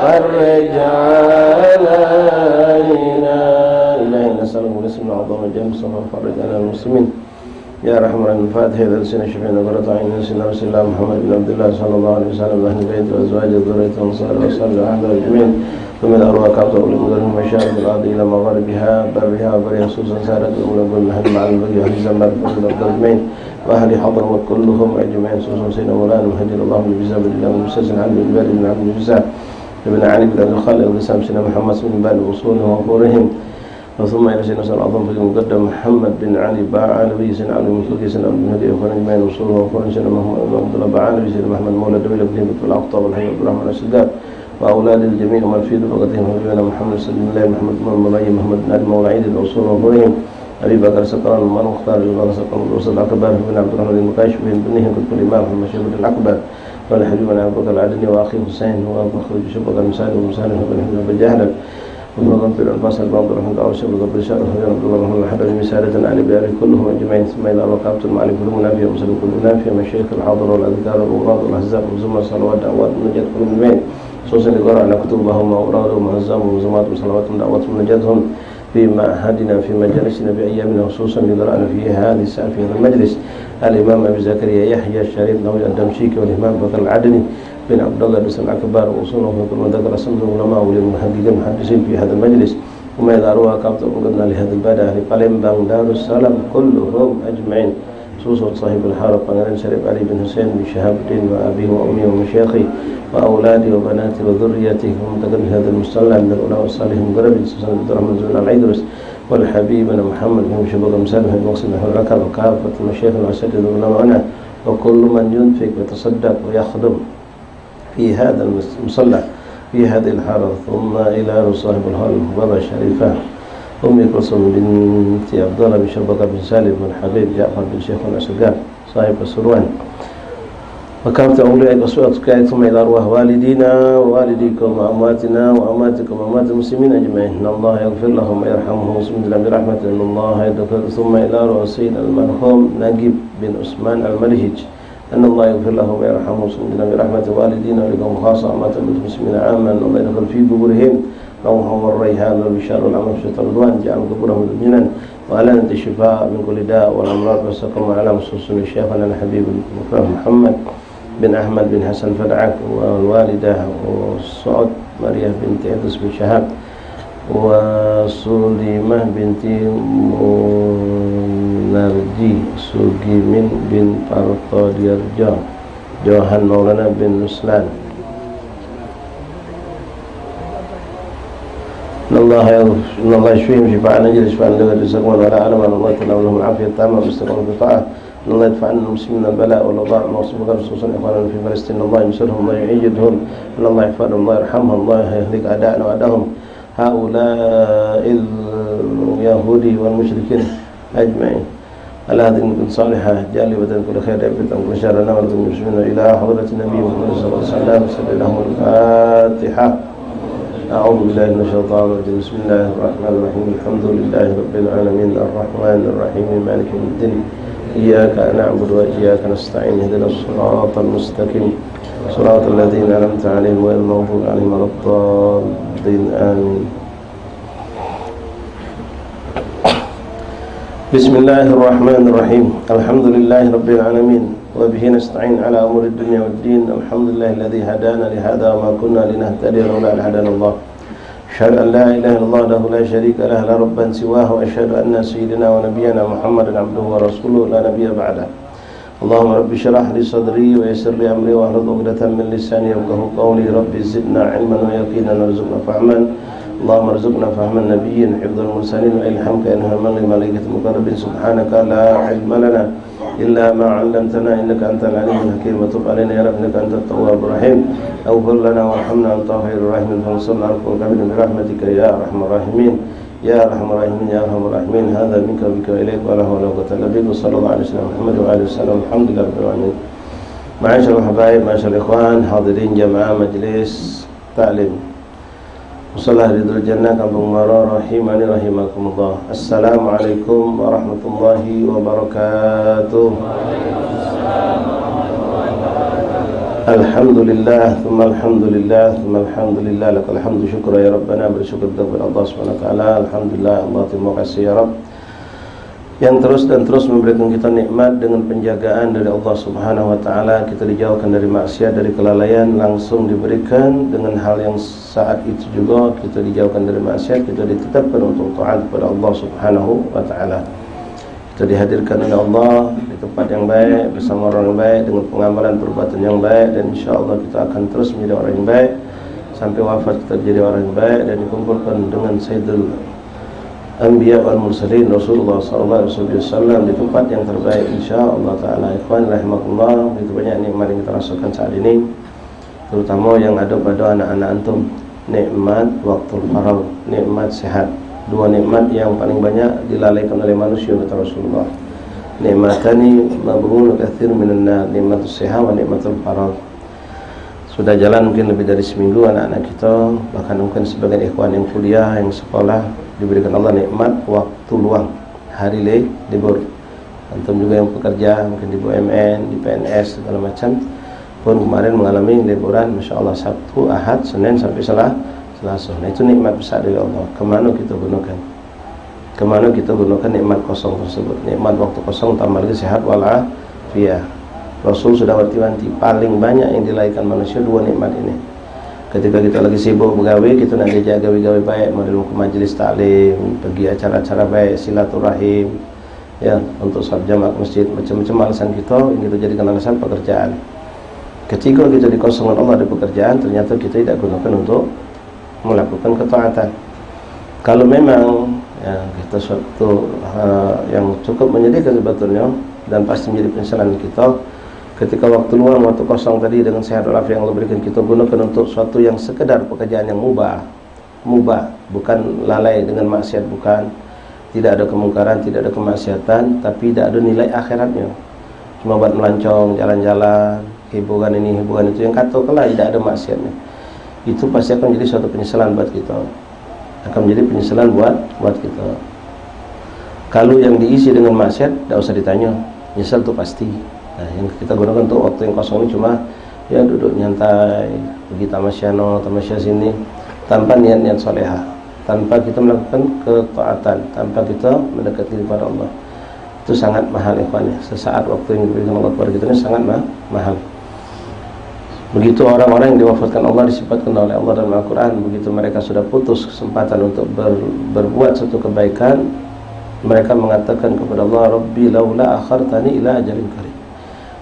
فرج علينا إلهي نسألك باسم العظام الجليل المصطفى فرج على المسلمين يا رحمن الفاتحة إذا لسنا شفينا قرة عين سيدنا رسول الله محمد بن عبد الله صلى الله عليه وسلم أهل البيت وأزواجه وذريته وأنصاره وأصحابه وأحبابه أجمعين ثم الأرواح كافة ولمدرهم مشارق الأرض إلى مغاربها برها وبرها خصوصا سارت الأولى نحن مع البقي وأهل زمان فضل أجمعين وأهل حضرموت كلهم أجمعين خصوصا سيدنا مولانا مهدي الله بن بزاب الله بن مسلسل عبد الباري بن عبد الجزاء ابن علي بن عبد الخالق بن سام سيدنا محمد بن بال وصولهم وفورهم وثم إلى سيدنا صلى الله عليه وسلم المقدم محمد بن علي باعلوي سيدنا علي بن فقيه سيدنا عبد الهدي وخوان أجمعين وصولهم وفورهم سيدنا محمد بن عبد الله باعلوي سيدنا محمد مولى دويل بن هبة الأقطاب والحي عبد الرحمن السداد وأولاد الجميع ومن في دفقتهم حبيبنا محمد صلى الله عليه محمد بن مريم محمد بن علي مولى عيد الأصول وفورهم أبي بكر سكران ومن مختار الله سكران الوسط الأكبر بن عبد الرحمن المكاشف بن بنهم كل إمام محمد شبه الأكبر وعلى حبيبنا أبو بكر العدني وأخي حسين وأخرج شبه المسائل ومسائل بن حبيب بن جهل وابن غنطر الفاصل بن عبد الرحمن أو شبه قبل شهر وحبيب عبد الله محمد الحبر مسالة على بياري كلهم أجمعين ثم إذا وقفت المعلم كلهم نافية ومسلم كلهم نافية مشايخ الحاضر والأذكار والأوراد والأحزاب والزمر الصلوات دعوات ونجاة كلهم أجمعين خصوصا لقراء على كتبهم وأورادهم وأهزامهم وزمات وصلواتهم ودعواتهم ونجاتهم في معهدنا في مجالسنا بأيامنا خصوصا لقراءنا في هذه الساعة في هذا المجلس الإمام أبي زكريا يحيى الشريف نووي الدمشيكي والإمام بكر العدني بن عبد الله بن سمع كبار وأصولهم في كل من ذكر أسماء العلماء وللمحققين المحدثين في هذا المجلس وما يدعوها كابت وقدنا لهذا البلد أهل قلمبان دار السلام كلهم أجمعين خصوصا صاحب الحارة قناه شريف علي بن حسين بن شهاب الدين وأبيه وأمي ومشايخي وأولادي وبناتي وذريتي ومنتقل هذا المصلى من العلماء الصالحين المقربين خصوصا عبد الرحمن زين العيدرس والحبيبنا محمد بن شباب مسالم بن مقصد نحو الركب وكافة المشايخ والأساتذة والعلماء وكل من ينفق ويتصدق ويخدم في هذا المصلى في هذه الحارة ثم إلى صاحب الحارة المحببة الشريفة أمي كلثوم بنت عبد الله بن شبكة بن سالم بن حبيب جعفر بن شيخ الأسقاف صاحب السروان وكافة أولياء وصولتك ثم إلى أرواح والدينا ووالديكم وأمواتنا وأمواتكم وأموات المسلمين أجمعين إن الله يغفر لهم ويرحمهم ويسلم برحمته إن الله يغفر ثم إلى أرواح السيد المرحوم نجيب بن عثمان الملهج أن الله يغفر لهم ويرحمهم ويسلم برحمته والدينا ولكم خاصة أموات المسلمين عاما أن الله يدخل في قبورهم روحا والريحان والبشار والعمل في الرضوان جعل قبورهم مؤمنا وأعلنت الشفاء من كل داء والأمراض والسقم وعلى خصوصا شيخنا الحبيب المكرم محمد بن أحمد بن حسن فدعك والوالدة وسعود مريم بنت عدس بن شهاب وسليمة بنت منرجي سوجيمين بن فارطاديرجا جوهان مولانا بن نسلان إن الله يشفيهم شفاء نجد شفاء لا يسقون ولا أعلم أن الله تعالى لهم العافية التامة والاستقامة بالطاعة إن الله يدفع عن المسلمين البلاء والوباء المصيبة خصوصا إخواننا في فلسطين الله ينصرهم الله يعيدهم إن الله يحفظهم الله يرحمهم الله يهلك أعداءنا وأعداءهم هؤلاء اليهودي والمشركين أجمعين على هذه المدن صالحة جالبة كل خير يبت كل شر لنا ولكم المسلمين إلى حضرة النبي محمد صلى الله عليه وسلم صلى الله الفاتحة أعوذ بالله من الشيطان الرجيم بسم الله الرحمن الرحيم الحمد لله رب العالمين الرحمن الرحيم مالك يوم الدين إياك نعبد وإياك نستعين اهدنا الصراط المستقيم صراط الذين أنعمت عليهم غير المغضوب عليهم ولا الضالين آمين بسم الله الرحمن الرحيم الحمد لله رب العالمين وبه نستعين على أمور الدنيا والدين الحمد لله الذي هدانا لهذا وما كنا لنهتدي لولا أن هدانا الله أشهد أن لا إله إلا الله له لا شريك له لا ربا سواه وأشهد أن سيدنا ونبينا محمدا عبده ورسوله لا نبي بعده اللهم رب اشرح لي صدري ويسر لي أمري واحلل عقدة من لساني يفقهوا قولي رب زدنا علما ويقينا وارزقنا فهما اللهم ارزقنا فهم النبيين حفظ المرسلين وإلهامك إلهاما للملائكة المقربين سبحانك لا علم لنا إلا ما علمتنا إنك أنت العليم الحكيم وتب علينا يا رب إنك أنت التواب الرحيم اغفر لنا وارحمنا أنت خير الراحمين فانصرنا على القوم الكافرين برحمتك يا أرحم الراحمين يا أرحم الراحمين يا أرحم الراحمين هذا منك وبك وإليك ولا حول ولا قوة إلا بك وصلى الله عليه وسلم محمد وآله وسلم الحمد لله رب العالمين. معاشر الحبايب معاشر الإخوان حاضرين جماعة مجلس تعليم Wassalamualaikum ridul jannah kampung Mara rahimani rahimakumullah. Assalamualaikum warahmatullahi wabarakatuh. Alhamdulillah, thumma alhamdulillah, thumma alhamdulillah, lakal hamdu syukra ya Rabbana, bersyukur kepada Allah SWT. Alhamdulillah, Allah terima kasih ya Rabb, yang terus dan terus memberikan kita nikmat dengan penjagaan dari Allah Subhanahu wa taala. Kita dijauhkan dari maksiat, dari kelalaian, langsung diberikan dengan hal yang saat itu juga kita dijauhkan dari maksiat, kita ditetapkan untuk taat kepada Allah Subhanahu wa taala. Kita dihadirkan oleh Allah di tempat yang baik, bersama orang yang baik, dengan pengamalan perbuatan yang baik, dan insyaAllah kita akan terus menjadi orang yang baik sampai wafat kita jadi orang yang baik, dan dikumpulkan dengan Sayyidul Anbiya wal Mursalin Rasulullah SAW di tempat yang terbaik insyaAllah ta'ala. Ikhwan rahimakumullah, begitu banyak nikmat yang kita rasakan saat ini, terutama yang ada pada anak-anak antum. Nikmat waktu faragh, nikmat sehat. Dua nikmat yang paling banyak dilalaikan oleh manusia, kata Rasulullah. Nikmatani mabghun katsir minan nar, nikmatus sehat wa nikmatul faragh. Sudah jalan mungkin lebih dari seminggu anak-anak kita, bahkan mungkin sebagian ikhwan yang kuliah, yang sekolah, diberikan Allah nikmat waktu luang, hari libur. Antum juga yang bekerja mungkin di BUMN, di PNS segala macam pun kemarin mengalami liburan, Masya Allah, Sabtu, Ahad, Senin sampai Selasa. Nah itu nikmat besar dari Allah. Kemana kita gunakan? Kemana kita gunakan nikmat kosong tersebut? Nikmat waktu kosong, tambah lagi sehat walafiat. Rasul sudah wanti-wanti, paling banyak yang dilahirkan manusia dua nikmat ini. Ketika kita lagi sibuk bergawe, kita nak diajak gawe-gawe baik, model ke majelis taklim, pergi acara-acara baik, silaturahim, ya, untuk salat jamaah masjid, macam-macam alasan kita yang kita jadikan alasan pekerjaan. Ketika kita dikosongkan Allah di pekerjaan, ternyata kita tidak gunakan untuk melakukan ketaatan. Kalau memang ya, kita suatu yang cukup menyedihkan sebetulnya, dan pasti menjadi penyesalan kita, ketika waktu luang, waktu kosong tadi dengan sehat walafiat yang Allah berikan, kita gunakan untuk suatu yang sekedar pekerjaan yang mubah, bukan lalai dengan maksiat, bukan, tidak ada kemungkaran, tidak ada kemaksiatan, tapi tidak ada nilai akhiratnya, cuma buat melancong, jalan-jalan, hiburan ini, hiburan itu, yang katakanlah tidak ada maksiatnya, itu pasti akan menjadi suatu penyesalan buat kita, akan menjadi penyesalan buat kita. Kalau yang diisi dengan maksiat, tidak usah ditanya, nyesal itu pasti. Nah, yang kita gunakan untuk waktu yang kosong ini cuma ya duduk nyantai, pergi tamasya sini, tanpa niat-niat solehah, tanpa kita melakukan ketaatan, tanpa kita mendekati kepada Allah. Itu sangat mahal ikhwan. Sesaat waktu yang diberikan Allah kepada kita ini sangat mahal. Begitu orang-orang yang diwafatkan Allah, disifatkan oleh Allah dalam Al-Quran, begitu mereka sudah putus kesempatan untuk berbuat satu kebaikan, mereka mengatakan kepada Allah, Rabbi laula akhartani ila ajalin qarib.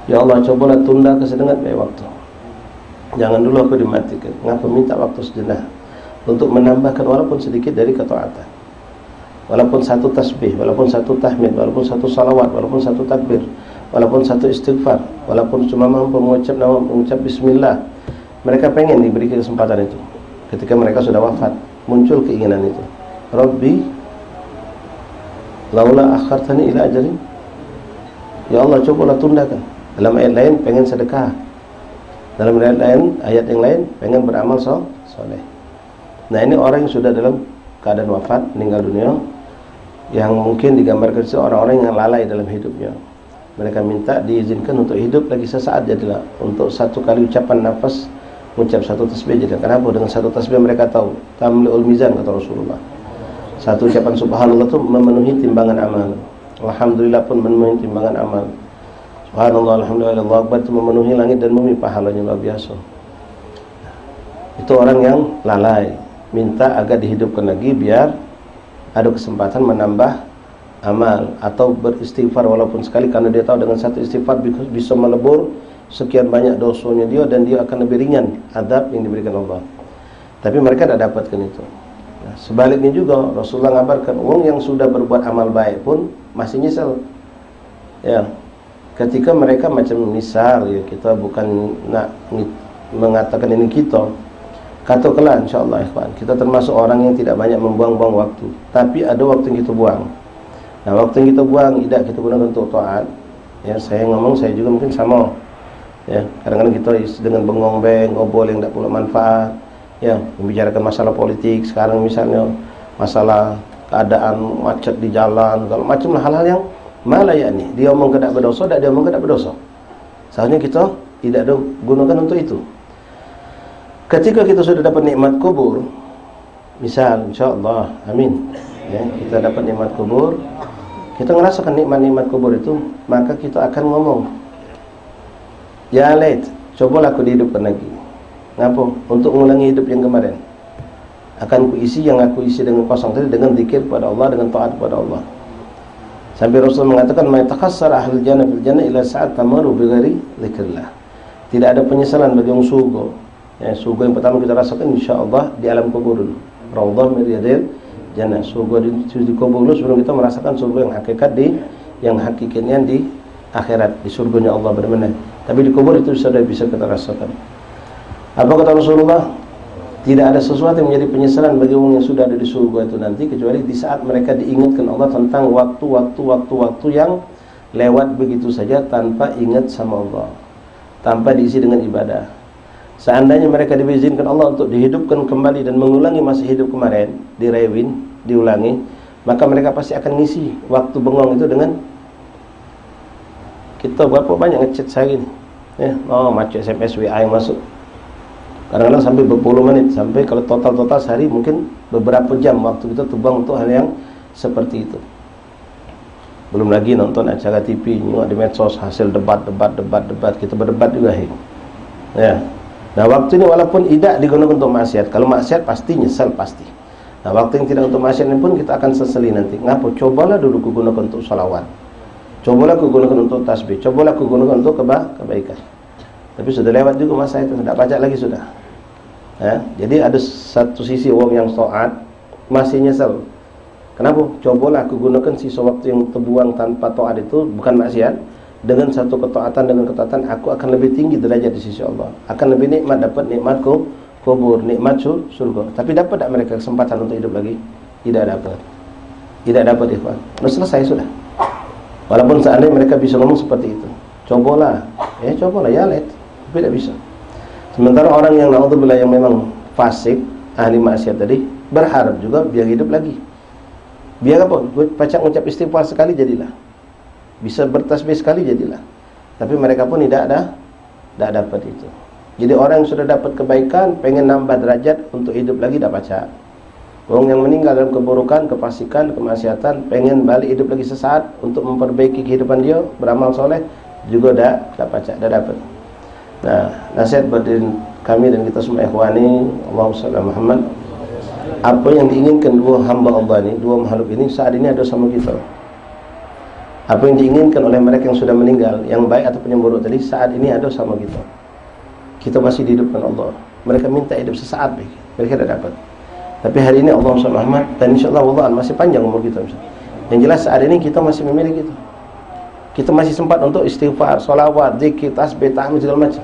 Ya Allah, cobalah tunda ke sedengat baik waktu, jangan dulu aku dimatikan. Ngapa minta waktu sejenak untuk menambahkan walaupun sedikit dari ketaatan, walaupun satu tasbih, walaupun satu tahmid, walaupun satu salawat, walaupun satu takbir, walaupun satu istighfar, walaupun cuma mampu mengucap bismillah. Mereka pengen diberi kesempatan itu. Ketika mereka sudah wafat, muncul keinginan itu, Rabbi laula akhartani ila ajalin, ya Allah cobalah tundakan. Dalam ayat lain pengen sedekah, dalam ayat yang lain pengen beramal soleh. Nah ini orang yang sudah dalam keadaan wafat, meninggal dunia, yang mungkin digambarkan orang-orang yang lalai dalam hidupnya. Mereka minta diizinkan untuk hidup lagi sesaat, jadilah untuk satu kali ucapan nafas, mengucap satu tasbih jadi. Kenapa? Dengan satu tasbih mereka tahu tamliul mizan, kata Rasulullah. Satu ucapan subhanallah itu memenuhi timbangan amal. Alhamdulillah pun memenuhi timbangan amal. Subhanallah, alhamdulillah, Allah Akbar itu memenuhi langit dan bumi, pahalanya luar biasa. Itu orang yang lalai, minta agar dihidupkan lagi biar ada kesempatan menambah amal atau beristighfar walaupun sekali, karena dia tahu dengan satu istighfar bisa melebur sekian banyak dosanya dia, dan dia akan lebih ringan adab yang diberikan Allah. Tapi mereka tidak dapatkan itu. Nah, sebaliknya juga Rasulullah ngabarkan, orang yang sudah berbuat amal baik pun masih nyesal. Ya, ketika mereka macam misal, ya, kita bukan nak mengatakan ini kita, katakanlah insyaAllah ikhwan, kita termasuk orang yang tidak banyak membuang-buang waktu, tapi ada waktu yang kita buang. Nah waktu yang kita buang tidak kita gunakan untuk taat. Ya, saya ngomong, saya juga mungkin sama. Ya, kadang-kadang kita dengan bengong ngobrol yang tidak punya manfaat. Ya, membicarakan masalah politik sekarang misalnya, masalah keadaan macet di jalan, kalau macam hal-hal yang malah ya nih, dia omong tidak berdosa, dia omong tidak berdosa. Seharusnya kita tidak ada gunakan untuk itu. Ketika kita sudah dapat nikmat kubur, misal insyaallah amin ya, kita dapat nikmat kubur, kita merasakan nikmat-nikmat kubur itu, maka kita akan ngomong, ya lait, cobalah aku dihidupkan lagi. Ngapa? Untuk mengulangi hidup yang kemarin. Akan kuisi yang aku isi dengan kosong tadi dengan zikir kepada Allah, dengan taat kepada Allah. Sampai Rasul mengatakan, "Ma takassara ahlul jannah fil jannah ila sa'at tamaru bi ghairi dzikrillah." Tidak ada penyesalan bagi orang surga. Ya, surga yang pertama kita rasakan insyaallah di alam kubur dulu. Raudhah min riyadil jannah. Surga di kubur dulu sebelum kita merasakan surga yang hakikat yang hakikatnya di akhirat, di surganya Allah benar-benar. Tapi di kubur itu sudah bisa kita rasakan. Apa kata Rasulullah? Tidak ada sesuatu yang menjadi penyesalan bagi orang yang sudah ada di surga itu nanti, kecuali di saat mereka diingatkan Allah tentang waktu yang lewat begitu saja tanpa ingat sama Allah, tanpa diisi dengan ibadah. Seandainya mereka diizinkan Allah untuk dihidupkan kembali dan mengulangi masa hidup kemarin, diulangi, maka mereka pasti akan ngisi waktu bengong itu dengan kita berapa banyak ngechat sehari ini ya, macam SMS WA yang masuk kadang-kadang sampai berpuluh menit, sampai kalau total sehari mungkin beberapa jam waktu kita terbuang untuk hal yang seperti itu. Belum lagi nonton acara TV, nyuak di medsos, hasil debat, kita berdebat juga ya. Nah waktu ini walaupun tidak digunakan untuk maksiat, kalau maksiat pasti nyesal pasti. Nah waktu yang tidak untuk maksiat ini pun kita akan sesali nanti. Ngapa? Cobalah dulu kugunakan untuk salawat, cobalah kugunakan untuk tasbih, cobalah kugunakan untuk kebaikan. Tapi sudah lewat juga masa itu, tidak baca lagi sudah. Ya, jadi ada satu sisi orang yang taat masih nyesal. Kenapa? Cobalah kugunakan sisa waktu yang terbuang tanpa taat itu bukan maksiat. Dengan satu ketaatan, aku akan lebih tinggi derajat di sisi Allah, akan lebih nikmat, dapat nikmat kubur, nikmat surga. Tapi dapat tak mereka kesempatan untuk hidup lagi? Tidak dapat ikhwan. Sudah selesai sudah. Walaupun seandainya mereka bisa ngomong seperti itu, cobalah ya let, tapi tidak bisa. Sementara orang yang naudzubillah yang memang fasik, ahli maksiat tadi, berharap juga biar hidup lagi. Biar apa? Baca ngucap istighfar sekali jadilah, bisa bertasbih sekali jadilah. Tapi mereka pun tidak dapat itu. Jadi orang yang sudah dapat kebaikan pengen nambah derajat untuk hidup lagi tidak baca. Orang yang meninggal dalam keburukan, kefasikan, kemaksiatan pengen balik hidup lagi sesaat untuk memperbaiki kehidupan dia, beramal soleh juga tidak baca, tidak dapat. Nah, nasihat buat kami dan kita semua ikhwani, Allahumma shalli ala Muhammad. Apa yang diinginkan dua hamba Allah ini, dua makhluk ini saat ini ada sama kita. Apa yang diinginkan oleh mereka yang sudah meninggal, yang baik ataupun yang buruk tadi, saat ini ada sama kita. Kita masih dihidupkan Allah. Mereka minta hidup sesaat, mereka tidak dapat. Tapi hari ini Allahumma shalli ala Muhammad, dan insyaAllah Allah masih panjang umur kita. Yang jelas saat ini kita masih memiliki itu. Kita masih sempat untuk istighfar, sholawat, zikir, tasbih, tahmid, segala macam.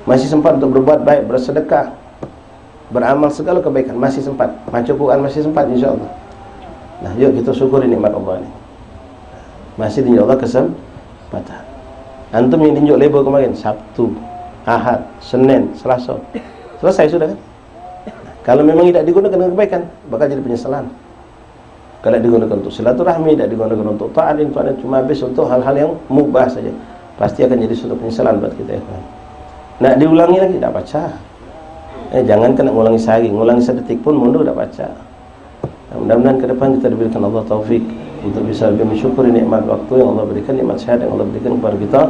Masih sempat untuk berbuat baik, bersedekah, beramal segala kebaikan, masih sempat. Baca Quran masih sempat insyaAllah. Nah yuk kita syukuri nikmat Allah ini. Masih ditunjuk Allah kesempatan. Antum yang ditunjuk label kemarin Sabtu, Ahad, Senin, Selasa, selesai sudah kan? Kalau memang tidak digunakan dengan kebaikan, bakal jadi penyesalan. Kalau digunakan untuk silaturahmi, tidak digunakan untuk taat, cuma habis untuk hal-hal yang mubah saja, pasti akan jadi suatu penyesalan buat kita ya. Nak diulangi lagi tidak baca. Jangankan nak ngulangi sehari, ngulangi sedetik pun mundur tidak baca. Nah, mudah-mudahan ke depan kita diberikan Allah taufik untuk bisa lebih mensyukuri nikmat waktu yang Allah berikan, nikmat sehat yang Allah berikan kepada kita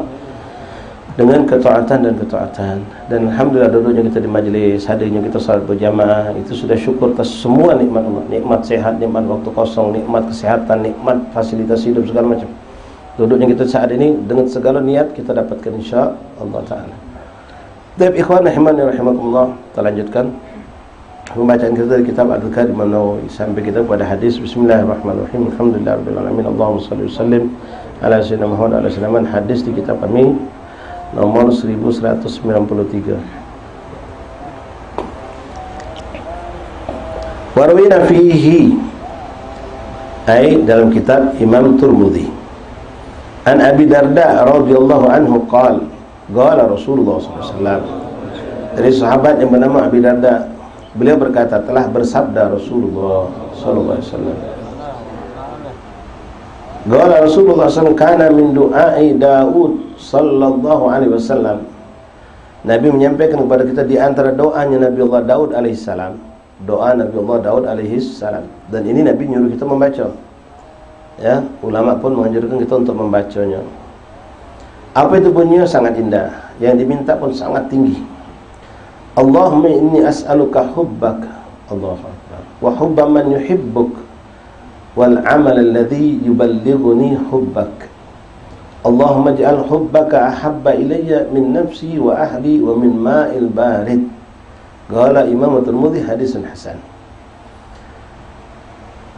dengan ketaatan. Dan alhamdulillah duduknya kita di majlis, hadirnya kita salat berjamaah, itu sudah syukur atas semua nikmat Allah, nikmat sehat, nikmat waktu kosong, nikmat kesehatan, nikmat fasilitas hidup segala macam. Duduknya kita saat ini dengan segala niat kita dapatkan insya-Allah taala. Baik ikhwan rahimani rahimakumullah, kita lanjutkan pembacaan kita dari kitab Al-Qadim An-Nawawi sampai kita pada hadis bismillahirrahmanirrahim. Alhamdulillahirabbil alamin. Allahumma shalli wa sallim ala sayyidina Muhammad wa ala alihi. Hadis di kitab kami nomor 1193. Warwina fihi ay dalam kitab Imam Tirmidzi an Abi Darda radhiyallahu anhu qala qala Rasulullah sallallahu alaihi wasallam, dari sahabat yang bernama Abi Darda, beliau berkata, telah bersabda Rasulullah sallallahu alaihi wasallam, Qala Rasulullah SAW kana min du'ai Daud sallallahu alaihi wasallam. Nabi menyampaikan kepada kita di antara doanya Nabi Allah Daud alaihissalam. Doa Nabi Allah Daud alaihissalam. Dan ini Nabi nyuruh kita membaca. Ya, ulama pun menganjurkan kita untuk membacanya. Apa itu bunyinya? Sangat indah. Yang diminta pun sangat tinggi. Allahumma inni as'aluka hubbak, Allahu akbar, wa hubba man yuhibbuk, wal amal alladhi yuballighuni hubbak. Allahumma ij'al hubbaka ahabba ilayya min nafsi wa ahli wa min ma'il barid. Qala Imam Tirmidzi hadisun hasan.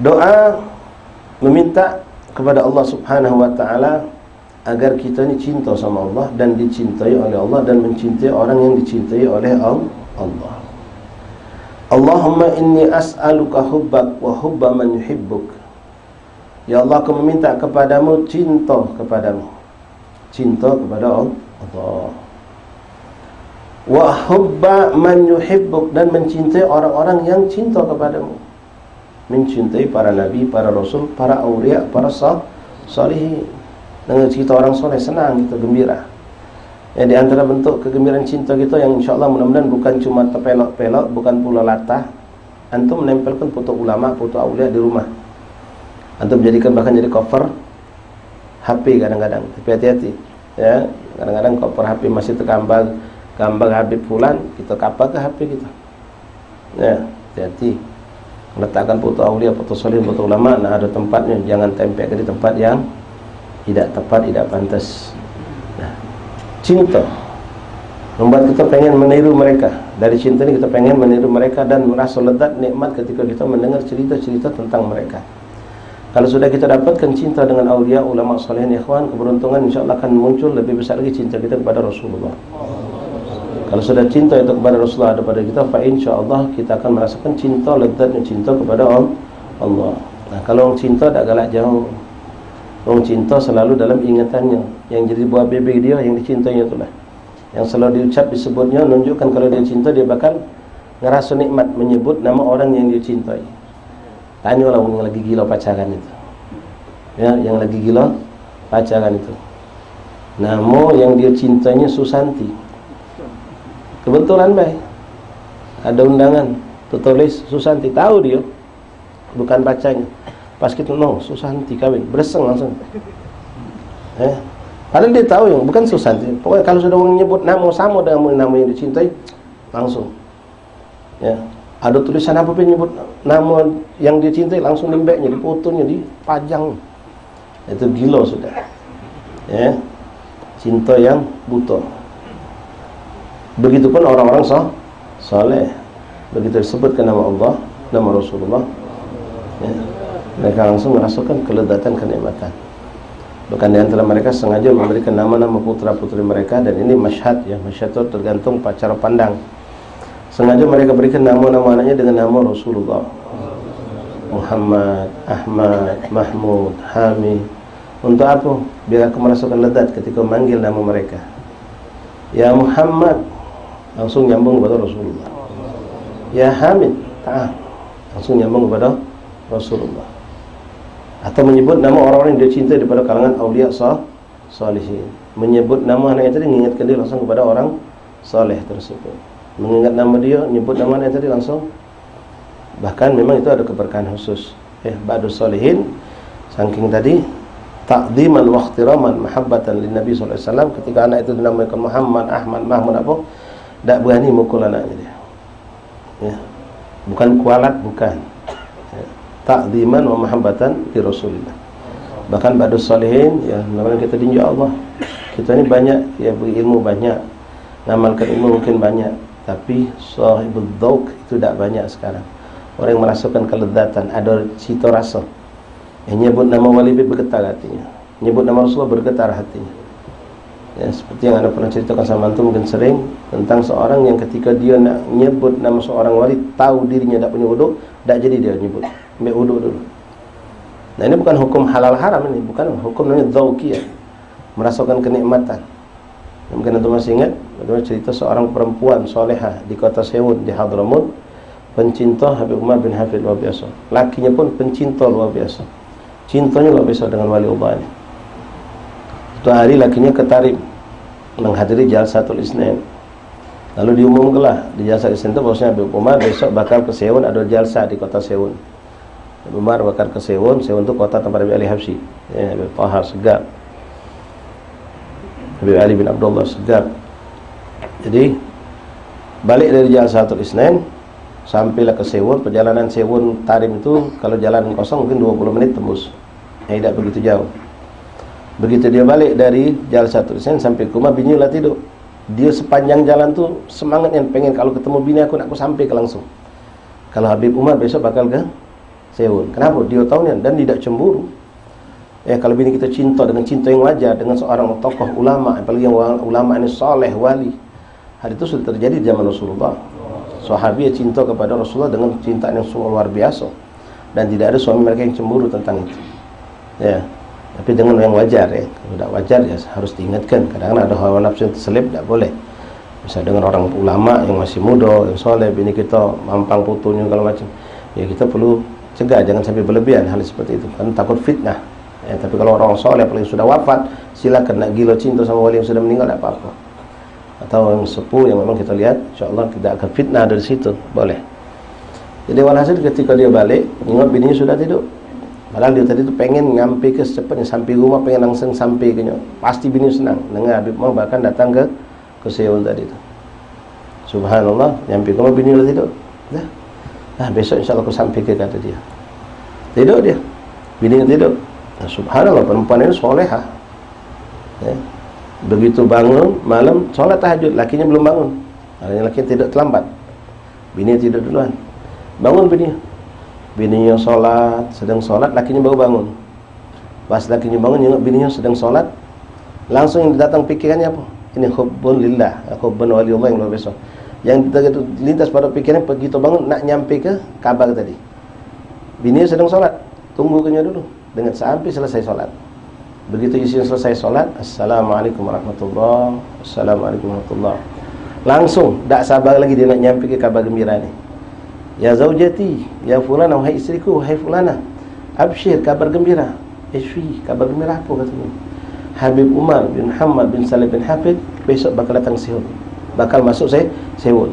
Doa meminta kepada Allah Subhanahu wa taala agar kita ini cinta sama Allah dan dicintai oleh Allah dan mencintai orang yang dicintai oleh Allah. Allahumma inni as'aluka hubbak wa hubba man yuhibbuk. Ya Allah, aku meminta kepadamu cinta kepadamu, cinta kepada Allah. Wa hubba man yuhibbuk, dan mencintai orang-orang yang cinta kepadamu, mencintai para nabi, para rasul, para aulia, para salihin. Dengan cerita orang soleh, senang kita, gembira. Ya, di antara bentuk kegembiraan cinta kita yang insyaAllah mudah-mudahan bukan cuma terpelok-pelok, bukan pula latah. Antum menempelkan foto ulama, foto aulia di rumah. Antum menjadikan bahkan jadi cover HP kadang-kadang. Tapi hati-hati, ya. Kadang-kadang cover HP masih tergambar gambar Habib Fulan, kita kapal ke HP kita. Ya, hati-hati. Letakkan foto aulia, foto soleh, foto ulama, nah ada tempatnya. Jangan tempelkan di tempat yang tidak tepat, tidak pantas. Nah, cinta membuat kita pengen meniru mereka. Dari cinta ini kita pengen meniru mereka dan merasa lezat, nikmat ketika kita mendengar cerita-cerita tentang mereka. Kalau sudah kita dapatkan cinta dengan aulia, ulama, salihin, ikhwan, keberuntungan insyaAllah akan muncul lebih besar lagi cinta kita kepada Rasulullah. Kalau sudah cinta itu kepada Rasulullah daripada kita, fa insyaallah kita akan merasakan cinta, lezatnya cinta kepada Allah. Nah, kalau orang cinta tak galak jauh. Orang cinta selalu dalam ingatannya. Yang jadi buah bebek dia, yang dicintainya itulah. Yang selalu diucap, disebutnya, menunjukkan kalau dia cinta, dia bakal ngerasa nikmat menyebut nama orang yang dia cintai. Tanyalah orang yang lagi gila pacaran itu. Ya, yang lagi gila pacaran itu. Nama yang dia cintainya Susanti. Kebetulan baik. Ada undangan, tertulis Susanti, tahu dia bukan pacarnya. Pas kita Susanti kawin, bereseng langsung. Padahal dia tahu yang bukan Susanti. Pokoknya kalau sudah orang nyebut nama sama dengan nama yang dicintai, langsung. Ya, ada tulisan apa pun nyebut nama yang dia cintai, langsung lembeknya, difotonya, dipajang. Itu gila sudah. Ya, cinta yang buta. Begitupun orang-orang saleh. Begitu disebutkan nama Allah, nama Rasulullah, ya, mereka langsung merasakan kelezatan, kenikmatan. Bukan di antara mereka sengaja memberikan nama-nama putra-putri mereka, dan ini masyhad, ya, masyhad itu tergantung cara pandang. Sengaja mereka berikan nama-nama anaknya dengan nama Rasulullah. Muhammad, Ahmad, Mahmud, Hamid. Untuk apa? Biar aku merasakan lezat ketika memanggil nama mereka. Ya Muhammad, langsung nyambung kepada Rasulullah. Ya Hamid, langsung nyambung kepada Rasulullah. Atau menyebut nama orang-orang yang dia cintai daripada kalangan aulia salihin. Menyebut nama anaknya tadi, mengingatkan dia langsung kepada orang saleh tersebut. Mengingat nama dia, menyebut nama anaknya tadi langsung. Bahkan memang itu ada keberkahan khusus. Ba'dus salihin, saking tadi ta'dhiman wa ikhtiraman mahabbatan lin Nabi sallallahu alaihi wasallam, ketika anak itu dinamakan Muhammad, Ahmad, Mahmud apa, tak berani mukul anaknya dia. Ya. Bukan kualat, bukan. Ta'dhiman wa mahabbatan li Rasulillah. Bahkan ba'dus salihin, ya, namanya kita dinja Allah. Kita ini banyak, ya, berilmu banyak, ngamalkan ilmu mungkin banyak, tapi sahibul dzauq itu tak banyak sekarang. Orang yang merasakan kelezatan, ada cita rasa. Yang nyebut nama wali bergetar hatinya, nyebut nama Rasulullah bergetar hatinya. Ya, seperti yang anda pernah ceritakan sama antum mungkin sering, tentang seorang yang ketika dia nak nyebut nama seorang wali, tahu dirinya tak punya wudu, tak jadi dia nyebut, ambil wudu dulu. Nah, ini bukan hukum halal haram, ini bukan hukum, namanya dzauqiyah, merasakan kenikmatan. Mungkin antum masih ingat bagaimana cerita seorang perempuan solehah di kota Sewun di Hadramut, pencinta Habib Umar bin Hafid luar biasa. Lakinya pun pencinta luar biasa. Cintanya luar biasa dengan waliullah ini. Suatu hari lakinya ke Tarim menghadiri Jalsatul Isnin. Lalu diumumkanlah di Jalsatul Isnin itu bahwasanya Habib Umar besok bakal ke Seun, ada jalsa di kota Seun. Habib Umar bakal ke Seun. Seun itu kota tempat Habib Ali Habsyi, ya, Habib Taha Segar, Habib Ali bin Abdullah Segar. Jadi balik dari Jalsatul Isnin, sampailah ke Seun. Perjalanan Seun Tarim itu kalau jalan kosong mungkin 20 menit tembus, tidak begitu jauh. Begitu dia balik dari Jalsatul Isnin sampai ke rumah, bini lah tidur. Dia sepanjang jalan tuh semangatnya, pengen kalau ketemu bini aku nak aku sampai ke langsung. Kalau Habib Umar besok bakal ke Seun. Kenapa? Dia tahu nih, dan tidak cemburu. Kalau bini kita cinta dengan cinta yang wajar dengan seorang tokoh ulama, apalagi yang ulama ini saleh, wali. Hari itu sudah terjadi di zaman Rasulullah. Sahabi cinta kepada Rasulullah dengan cinta yang sungguh luar biasa, dan tidak ada suami mereka yang cemburu tentang itu. Ya. Tapi dengan yang wajar, ya. Kalau tidak wajar ya harus diingatkan. Kadang-kadang ada hawa nafsu yang terselip, tidak boleh. Misalnya dengan orang ulama yang masih muda, yang soleh, bini kita mampang putunya kalau macam, ya kita perlu cegah, jangan sampai berlebihan hal seperti itu, kan takut fitnah. Tapi kalau orang soleh apalagi sudah wafat, silakan nak gila cinta sama wali yang sudah meninggal, tidak apa-apa. Atau yang sepuh yang memang kita lihat, insyaAllah tidak akan fitnah dari situ, boleh. Jadi walhasil ketika dia balik, ingat bininya sudah tidur. Padahal dia tadi tu pengen nyampe ke secepatnya, sampai rumah pengen langsung sampai ke nya. Pasti bini senang. Dengar Habib mau bahkan datang ke Seun tadi tu. Subhanallah, nyampe ke rumah bini dah tidur. Dah, besok insya-Allah aku sampai ke, kata dia. Tidur dia. Bini tidur. Nah, subhanallah, perempuan ini solehah. Ya. Begitu bangun malam solat tahajud, lakinya belum bangun. Artinya lakinya tidak terlambat. Bini tidur duluan. Bangun bininya solat, sedang solat, lakinya baru bangun. Pas lakinya bangun, ingat bininya sedang solat, langsung yang datang pikirannya apa? Ini hubbun lillah, hubbun waliullah yang luar biasa. Yang kita lintas pada pikirannya begitu bangun nak nyampe ke kabar tadi. Bininya sedang solat, tunggu kenya dulu dengan sampai selesai solat. Begitu isinya selesai solat, assalamualaikum warahmatullahi, assalamualaikum warahmatullahi. Langsung tak sabar lagi dia nak nyampe ke kabar gembira ni. Ya zaujati, ya fulana, wahai istriku, wahai fulana, absyir, kabar gembira. Ishfi, kabar gembira apa katanya? Habib Umar bin Muhammad bin Salih bin Hafid besok bakal datang Seun, bakal masuk Seun.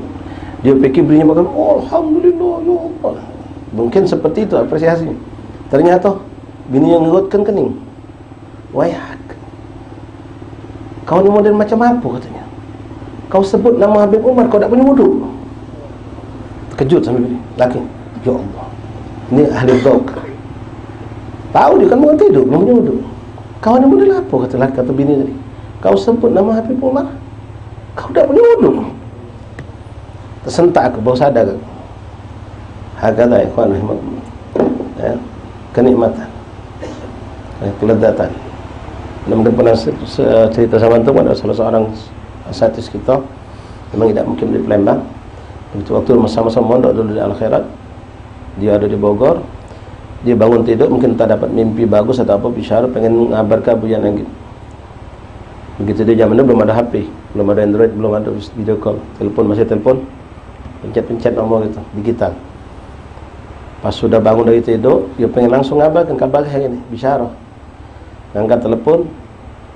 Dia fikir bininya bakal, oh, alhamdulillah, ya Allah. Mungkin seperti itu apresiasinya. Ternyata bininya ngerutkan kening. Wahai, kau ni model macam apa katanya? Kau sebut nama Habib Umar, kau tak punya wuduk. Terkejut sampai bini laki. Ya Allah, ini ahli dhauk. Tahu dia kan bukan tidur, belum punya wuduk. Kau ni model apa kata bini tadi? Kau sebut nama Habib Umar, kau tak punya wuduk. Tersentak aku, baru sadar aku. Hakadha ikhwan rahimakumullah. Ya, kenikmatan, keledatan. Mungkin pernah cerita sama antum, ada salah seorang asatis kita memang tidak mungkin di Palembang. Begitu waktu sama-sama mondok dulu di Al-Khairat, dia ada di Bogor, dia bangun tidur mungkin tak dapat mimpi bagus atau apa, bisyara pengen ngabarkan bujan langit. Begitu dia zaman itu belum ada HP, belum ada Android, belum ada video call, telepon masih telepon, pencet-pencet nomor gitu, digital. Pas sudah bangun dari tidur, dia pengen langsung ngabarkan kabar hari ini, bisyara. Angkat telepon,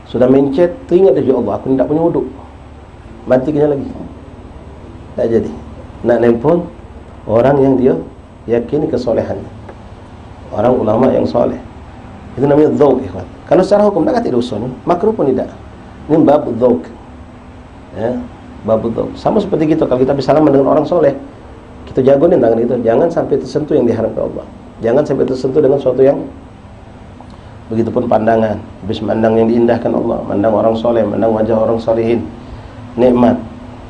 sudah mencet, teringat dia, ya Allah, aku tidak punya wuduk, matikannya lagi. Tak jadi. Nak nelpon orang yang dia yakini kesolehannya, orang ulama yang soleh. Itu namanya dhauk, ikhwan. Kalau secara hukum tak kata dosa ni, makruh pun tidak. Ini bab dhauk. Ya, bab dhauk. Sama seperti kita, kalau kita bersalaman dengan orang soleh, kita jagoin tangan kita, jangan sampai tersentuh yang diharamkan Allah. Jangan sampai tersentuh dengan sesuatu yang, begitupun pandangan, habis mandang yang diindahkan Allah, mandang orang soleh, mandang wajah orang solehin, nikmat.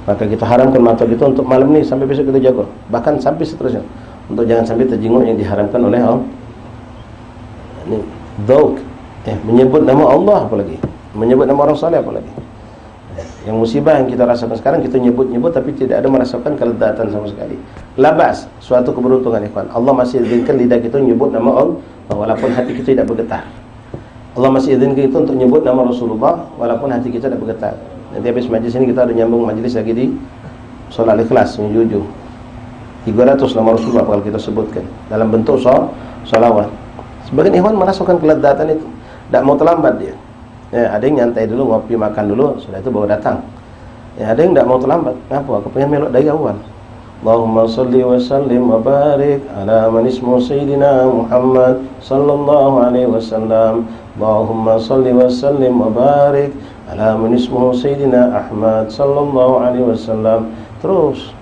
Maka kita haramkan mata kita untuk malam ni sampai besok kita jaga, bahkan sampai seterusnya, untuk jangan sampai terjenguk yang diharamkan oleh Allah. Ini dhauk, menyebut nama Allah apalagi, menyebut nama orang soleh apalagi. Yang musibah yang kita rasakan sekarang, kita nyebut-nyebut tapi tidak ada merasakan keledatan sama sekali. Labas, suatu keberuntungan ikhwan. Allah masih izinkan lidah kita menyebut nama Allah walaupun hati kita tidak bergetar. Allah masih izinkan kita untuk menyebut nama Rasulullah walaupun hati kita tidak bergetar. Nanti habis majlis ini kita ada nyambung majlis lagi di Solat Ikhlas yang jujur 300 nama Rasulullah kalau kita sebutkan dalam bentuk solawat. Sebagian ikhwan merasakan kelezatan itu, tidak mau terlambat dia. Ya, ada yang nyantai dulu, ngopi makan dulu, sudah itu baru datang. Ya, ada yang tidak mau terlambat. Kenapa? Aku pengen melok dari awal. Allahumma salli wa sallim wa barik ala man ismu sayyidina Muhammad sallallahu alaihi wasallam. Allahumma salli wa sallim wa barik ala man ismu sayyidina Ahmad sallallahu alaihi wasallam. Terus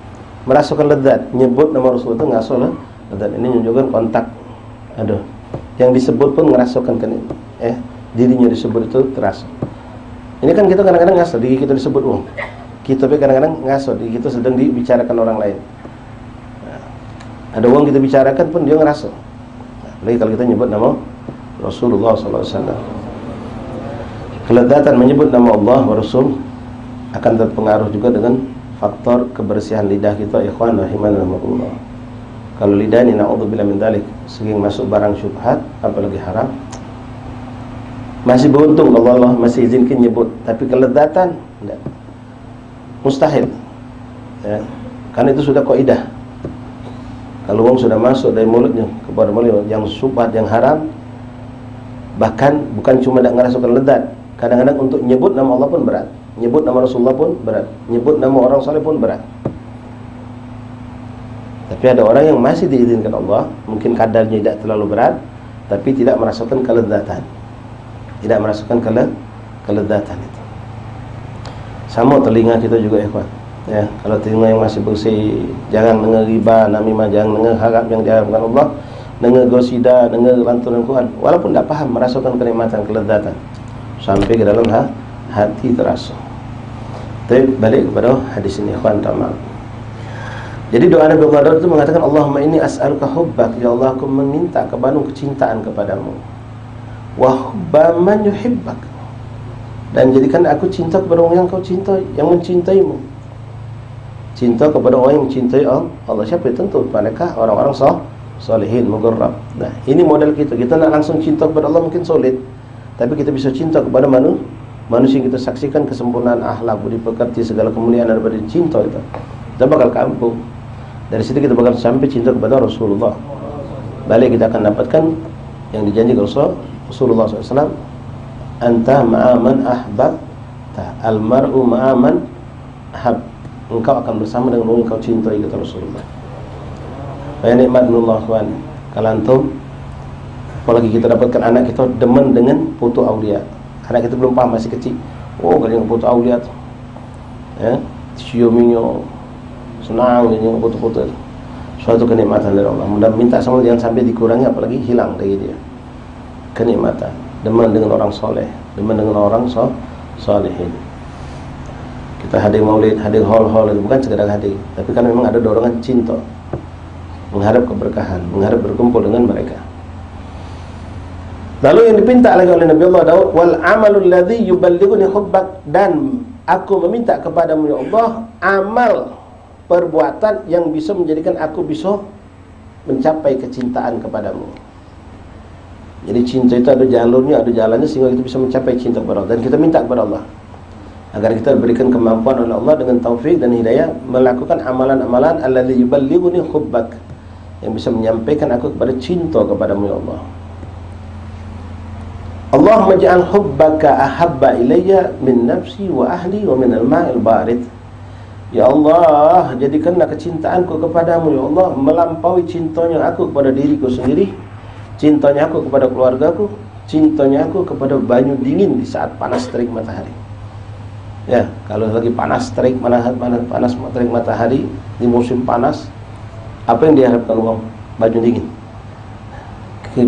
merasakan lezat, nyebut nama Rasul itu ngaso lah. Lezat ini menunjukkan kontak. Aduh, yang disebut pun ngerasakan kan ini. Dirinya disebut itu terasa. Ini kan kita kadang-kadang ngaso, diri kita disebut kita tapi kadang-kadang ngaso, diri kita sedang dibicarakan orang lain. Nah, ada orang kita bicarakan pun dia ngerasa. Nah, apalagi kalau kita nyebut nama Rasulullah SAW. Kelezatan menyebut nama Allah wa Rasul akan terpengaruh juga dengan faktor kebersihan lidah kita, ikhwan rahimanallah. Kalau lidah ini na'udzubillah min dzalik, sering masuk barang syubhat, apalagi haram, masih beruntung kalau Allah masih izinkan nyebut, tapi kelezatan tidak, mustahil. Ya, karena itu sudah kaidah. Kalau orang sudah masuk dari mulutnya kepada mulut yang syubhat, yang haram, bahkan bukan cuma tidak ngerasakan lezat, kadang-kadang untuk nyebut nama Allah pun berat, nyebut nama Rasulullah pun berat, nyebut nama orang saleh pun berat. Tapi ada orang yang masih diizinkan Allah, mungkin kadarnya tidak terlalu berat, tapi tidak merasakan kelezatan. Tidak merasakan kelezatan itu. Sama telinga kita juga, ikhwan. Ya, kalau telinga yang masih bersih, jangan dengar riba, namimah, jangan dengar harap yang diharapkan Allah, dengar gosida, dengar lantunan Quran, walaupun tidak paham, merasakan kenikmatan, kelezatan sampai ke dalam hati terasa. Tapi balik kepada hadis ini, ikhwan tamal. Jadi doa Nabi Muhammad itu mengatakan, Allahumma inni as'aluka hubbak, ya Allah aku meminta kepadamu kecintaan kepadamu, wa hubba man yuhibbak, dan jadikan aku cinta kepada orang yang kau cintai, yang mencintaimu. Cinta kepada orang yang mencintai Allah. Siapa? Tentu mereka orang-orang salihin, mugarrab. Nah, ini model kita. Kita nak langsung cinta kepada Allah mungkin sulit, tapi kita bisa cinta kepada manusia yang kita saksikan kesempurnaan akhlak, budi pekerti, segala kemuliaan daripada cinta itu. Kita bakal kampung. Dari situ kita bakal sampai cinta kepada Rasulullah. Balik kita akan dapatkan yang dijanjikan Rasulullah SAW, anta ma'aman ahbabta, almar'u ma'aman ahab. Engkau akan bersama dengan orang yang kau cintai, kata Rasulullah. Banyak nikmatullah, kawan. Kalau antum, apalagi kita dapatkan anak kita demen dengan foto aulia. Anak kita belum paham, masih kecil. Oh, kalau yang foto aulia tu, ya, ciuminyo, senang dengan foto-foto. Suatu kenikmatan dari Allah. Mudah minta sama jangan sampai dikurangi, apalagi hilang dari dia. Kenikmatan, demen dengan orang soleh, demen dengan orang solehin. Kita hadir maulid, hadir hall-hall itu bukan sekedar hadir, tapi kan memang ada dorongan cinta, mengharap keberkahan, mengharap berkumpul dengan mereka. Lalu yang dipinta lagi oleh Nabi Allah Daud, wal amalul ladzi yuballighuni hubbak, dan aku meminta kepadamu ya Allah amal perbuatan yang bisa menjadikan aku bisa mencapai kecintaan kepadamu. Jadi cinta itu ada jalurnya, ada jalannya, sehingga kita bisa mencapai cinta kepada Allah. Dan kita minta kepada Allah agar kita diberikan kemampuan oleh Allah dengan taufik dan hidayah melakukan amalan-amalan alladzi yuballighuni hubbak, yang bisa menyampaikan aku kepada cinta kepadamu ya Allah. Allahumma ja'al hubbaka ahabba ilayya min nafsi wa ahli wa min al-ma'il barid. Ya Allah, jadikanlah kecintaanku kepadamu ya Allah melampaui cintanya aku kepada diriku sendiri, cintanya aku kepada keluargaku, cintanya aku kepada banyu dingin di saat panas terik matahari. Ya, kalau lagi panas terik terik matahari di musim panas, apa yang diharapkan orang? Banyu dingin.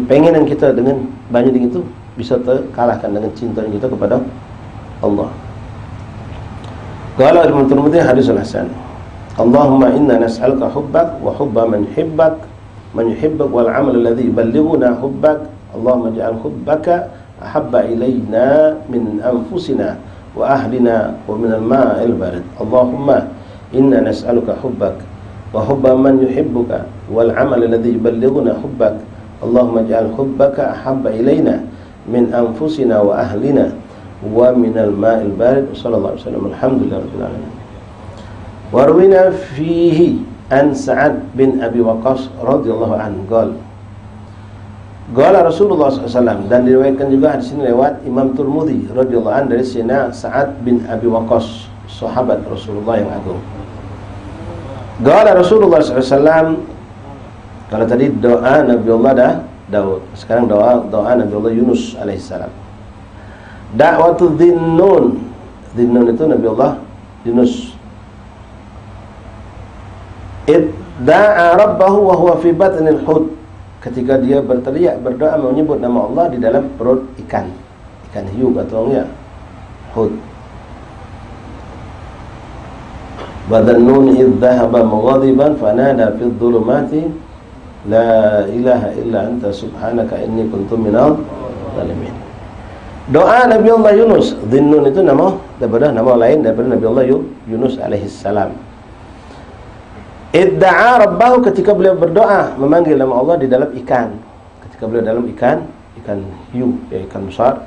Pengenan kita dengan banyu dingin itu bisa terkalahkan dengan cinta kita kepada Allah. Qala al-Tirmidzi hadis hasan. Allahumma inna nas'aluka hubbak wa hubba man yuhibbuk wal 'amal alladhi yuballighuna hubbak. Allahumma ij'al hubbaka ahabba ilayna min anfusina wa ahlina wa min al-ma'il barid. Allahumma inna nas'aluka hubbak wa hubba man yuhibbuka wal 'amal alladhi yuballighuna hubbak. Allahumma ij'al hubbaka ahabba ilayna min anfusina wa ahlina wa minal ma'il barid. Sallallahu alaihi wasallam. Alhamdulillahirabbil alamin. Warwina fihi an Sa'ad bin Abi Waqqas radhiyallahu anhu qala Qala Rasulullah SAW, dan diriwayatkan juga hadis ini lewat Imam Tirmidzi radhiyallahu anhu dari Sayyidina Sa'ad bin Abi Waqqas, sahabat Rasulullah yang agung. Qala Rasulullah SAW, kalau tadi doa Nabiullah Daud, sekarang doa Nabiullah Yunus alaihissalam. Da'watu Dhinnun, Dhinnun itu Nabiullah Yunus. Idda'a rabbahu wa huwa fi batnil hut, ketika dia berteriak berdoa menyebut nama Allah di dalam perut ikan hiu atau ya hut. Badannun idh dhahaba mughadiban fanada fi dhulumati la ilaha illa anta subhanaka inni kuntu minadh zalimin. Doa Nabi Allah Yunus, Dhinnun itu nama lain daripada Nabi Allah Yunus alaihissalam. Idda'a rabbahu, ketika beliau berdoa memanggil nama Allah di dalam ikan. Ketika beliau dalam ikan hiu, ya ikan besar.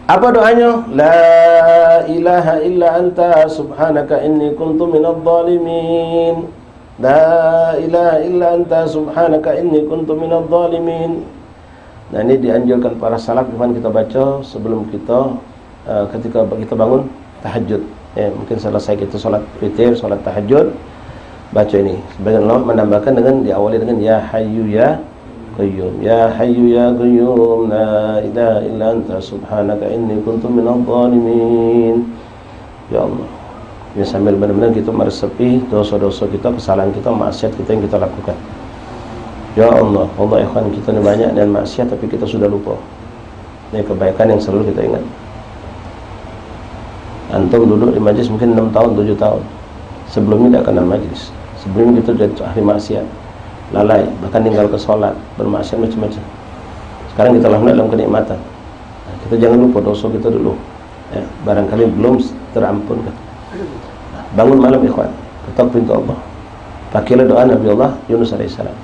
Apa doanya? La ilaha illa anta subhanaka inni kuntu minadh dhalimin. La ilaha illa anta subhanaka inni kuntu minadh dhalimin. Nah, ini dianjurkan para salaf iman kita baca sebelum kita ketika kita bangun tahajud. Ya, mungkin selesai kita salat witir, salat tahajud, baca ini. Sebagian ulama menambahkan dengan diawali dengan ya hayyu ya qayyum, ya hayyu ya qayyum, la ilaha illa anta subhanaka inni kuntu minadh dhalimin. Ya Allah, ya, sambil benar-benar kita meresapi dosa-dosa kita, kesalahan kita, maksiat kita yang kita lakukan. Ya Allah, ikhwan kita ini banyak dan maksiat tapi kita sudah lupa. Ini kebaikan yang selalu kita ingat. Antum duduk di majlis mungkin 6 tahun, 7 tahun. Sebelumnya tidak kenal majlis. Sebelumnya kita jadi ahli maksiat, lalai, bahkan tinggal ke sholat, bermaksiat macam-macam. Sekarang kita alhamdulillah dalam kenikmatan. Nah, kita jangan lupa dosa kita dulu. Ya, barangkali belum terampunkan. Nah, bangun malam ikhwan, ketok pintu Allah. Pakailah doa Nabi Allah Yunus alaihissalam.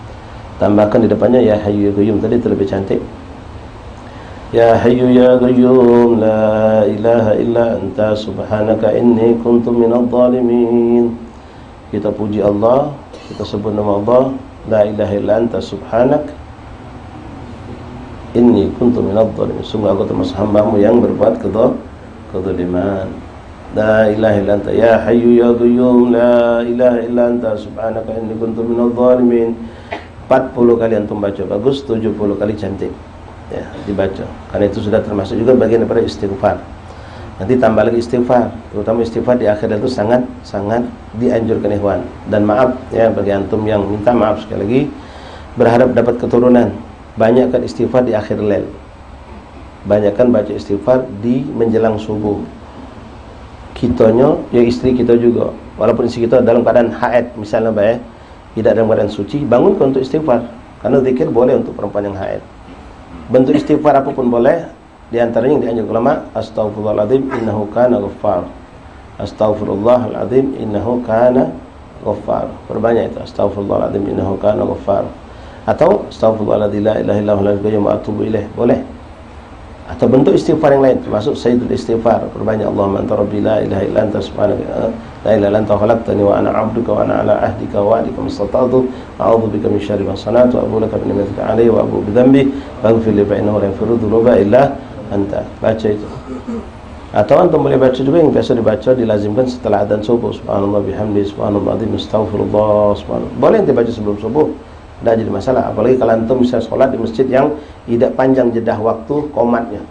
Tambahkan di depannya ya hayyu ya qayyum, tadi itu lebih cantik. Ya hayyu ya qayyum, la ilaha illa anta subhanaka inni kuntu minadh dhalimin. Kita puji Allah, kita sebut nama Allah, la ilaha illa anta subhanak inni kuntu minadh dhalimin. Sungguh aku termasuk hamba-Mu yang berbuat kezaliman. La ilaha illa anta ya hayyu ya qayyum, la ilaha illa anta subhanaka inni kuntu minadh dhalimin. 40 kali antum baca bagus, 70 kali cantik. Ya, dibaca. Karena itu sudah termasuk juga bagian daripada istighfar. Nanti tambah lagi istighfar, terutama istighfar di akhir itu sangat dianjurkan ikhwan. Dan maaf ya bagi antum yang minta maaf sekali lagi, berharap dapat keturunan, banyakkan istighfar di akhir lail. Banyakkan baca istighfar di menjelang subuh. Kitanya, ya istri kita juga, walaupun istri kita dalam keadaan haid misalnya baik, tidak dalam keadaan suci, bangunkan untuk istighfar. Karena zikir boleh untuk perempuan yang haid. Bentuk istighfar apapun boleh. Di antaranya yang dianjurkan ulama, astaghfirullahaladzim innahu kana ghaffar. Astaghfirullahaladzim innahu kana ghaffar. Perbanyak itu, astaghfirullahaladzim innahu kana ghaffar. Atau astaghfirullahaladzim la ilaha illallah wa atubu ilaih, boleh. Atau bentuk istighfar yang lain, termasuk sayyidul istighfar. Perbanyak Allahumma anta rabbi la ilaha illa anta subhanaka la ilaha illa anta khalaqtani wa ana 'abduka wa ana 'ala ahdika wa wa'dika mastata'tu a'udzu bika min syarri ma sana'tu wa a'udzu bika min ni'matika 'alayya wa a'udzu bi dhanbi faghfir li fa innahu la yaghfiru dhunuba illa anta. Baca itu. Atau antum boleh baca juga yang biasa dibaca, dilazimkan setelah adzan subuh, subhanallah bihamdi subhanallah azim astaghfirullah subhanallah. Boleh yang dibaca sebelum subuh, tidak jadi masalah. Apalagi kalau antum bisa sholat di masjid yang tidak panjang jedah waktu qomatnya.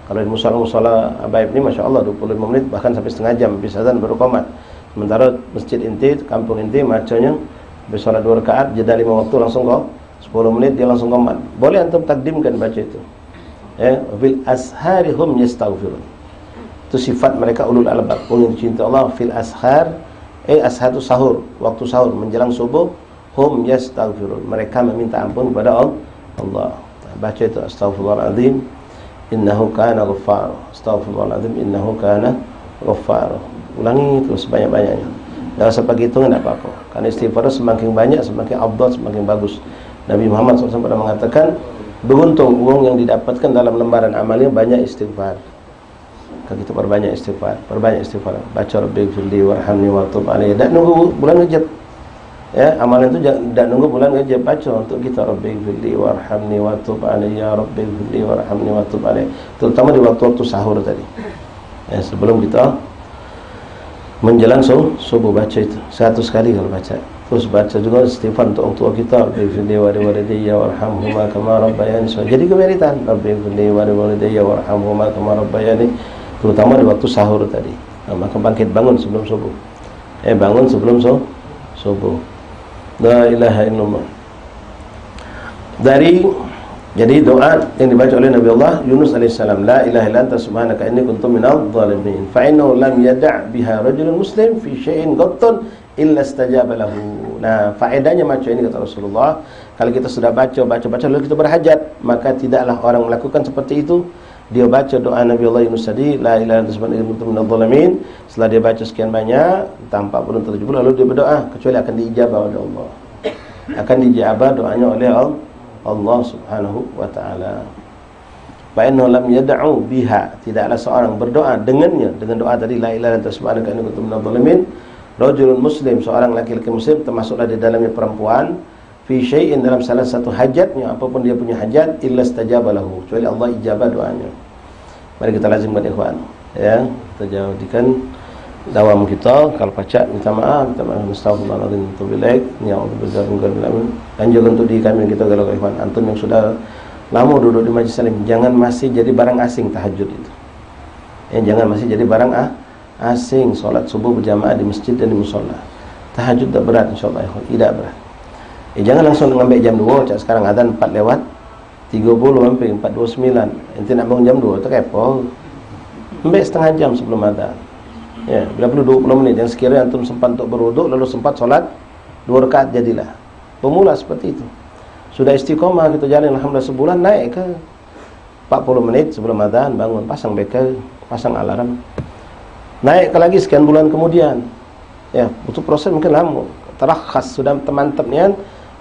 Kalau di musola Abaib ini masya Allah 25 menit bahkan sampai setengah jam bisa adzan baru qomat. Sementara masjid inti, kampung inti macanya bersolat 2 rakaat jeda 5 waktu langsung kok 10 menit dia langsung qomat. Boleh antum takdimkan baca itu. Ya, fil ashari hum yastaghfirun. Itu sifat mereka ulul albab, ulul cinta Allah. Fil ashar, ashar itu sahur, waktu sahur menjelang subuh, hum yastaghfirun, mereka meminta ampun kepada Allah. Baca itu astaghfirullahaladzim innahu kana ghaffar, astaghfirullahaladzim innahu kana ghaffar. Ulangi itu sebanyak-banyaknya. Jangan sampai hitungan tidak apa-apa. Karena istighfar semakin banyak semakin afdal, semakin bagus. Nabi Muhammad SAW pernah mengatakan, beruntung uang yang didapatkan dalam lembaran amalnya banyak istighfar. Kalau kita perbanyak istighfar, perbanyak istighfar. Baca rabbighfirli warhamni wa tub alayya. Dan nunggu bulan Rajab. Ya, amalan itu tidak nunggu bulan aja, baca untuk kita. Rabbighfirli warhamni wa tub alayya, Rabbighfirli warhamni wa tub alayya. Terutama di waktu-waktu sahur tadi. Ya, sebelum kita menjelang subuh baca itu. Satu sekali kalau baca. Terus baca juga istighfar untuk orang tua kita. Rabbighfirli walidayya warhamhuma kama rabbayani shaghira. Jadi kemeritan. Rabbighfirli walidayya warhamhuma kama rabbayani, terutama di waktu sahur tadi. Nah, maka bangkit bangun sebelum subuh. Bangun sebelum subuh. La ilaha illallah. Jadi doa yang dibaca oleh Nabi Allah Yunus alaihissalam, la ilaha illa anta subhanaka inni kuntu minadh dhalimin, fa innahu lam yada' biha rajulun muslim fi syai'in qattun illa istajaba lahu. Nah, faedahnya macam ini kata Rasulullah, kalau kita sudah baca lalu kita berhajat, maka tidaklah orang melakukan seperti itu. Dia baca doa Nabi Allah Yunus tadi, la ilaha illa anta subhanaka inni kuntu minadh dhalimin. Setelah dia baca sekian banyak, tanpa pun terjebak, lalu dia berdoa, kecuali akan diijabah oleh Allah. Akan diijabah doanya oleh Allah Subhanahu wa taala. Fa innahu lam yad'u biha, tidaklah seorang berdoa dengannya, dengan doa tadi la ilaha illa anta subhanaka inni kuntu minadh dhalimin, rajulun muslim, seorang laki-laki muslim, termasuklah di dalamnya perempuan, fi syai'in, dalam salah satu hajatnya, apapun dia punya hajat, illa istajaba lahu, kecuali Allah ijabah doanya. Mari kita lazimkan ikhwan, ya, kita jadikan dawam kita. Kalau baca minta maaf, astagfirullahaladzim, tubilaik, ni'udzubillahi, dan juga untuk di kami kita kalau ikhwan antum yang sudah lama duduk di majlis salim, jangan masih jadi barang asing tahajud itu. Jangan masih jadi barang asing solat subuh berjamaah di masjid dan di musholla. Tahajud tak berat insyaallah ikhwan, tidak berat. Jangan langsung ngambil jam 2, cak sekarang adzan 4:30 sampai 4:29. Ente nak bangun jam 2 terkepo. Ambil setengah jam sebelum adzan. Ya, bila perlu 20 menit. Yang sekiranya antum sempat untuk berwuduk lalu sempat solat 2 rakaat jadilah. Pemula seperti itu. Sudah istiqomah kita jalan alhamdulillah sebulan, naik ke 40 menit sebelum adzan bangun, pasang bekel, pasang alarm. Naik ke lagi sekian bulan kemudian. Ya, butuh proses mungkin lama. Terakhas sudah temantapnya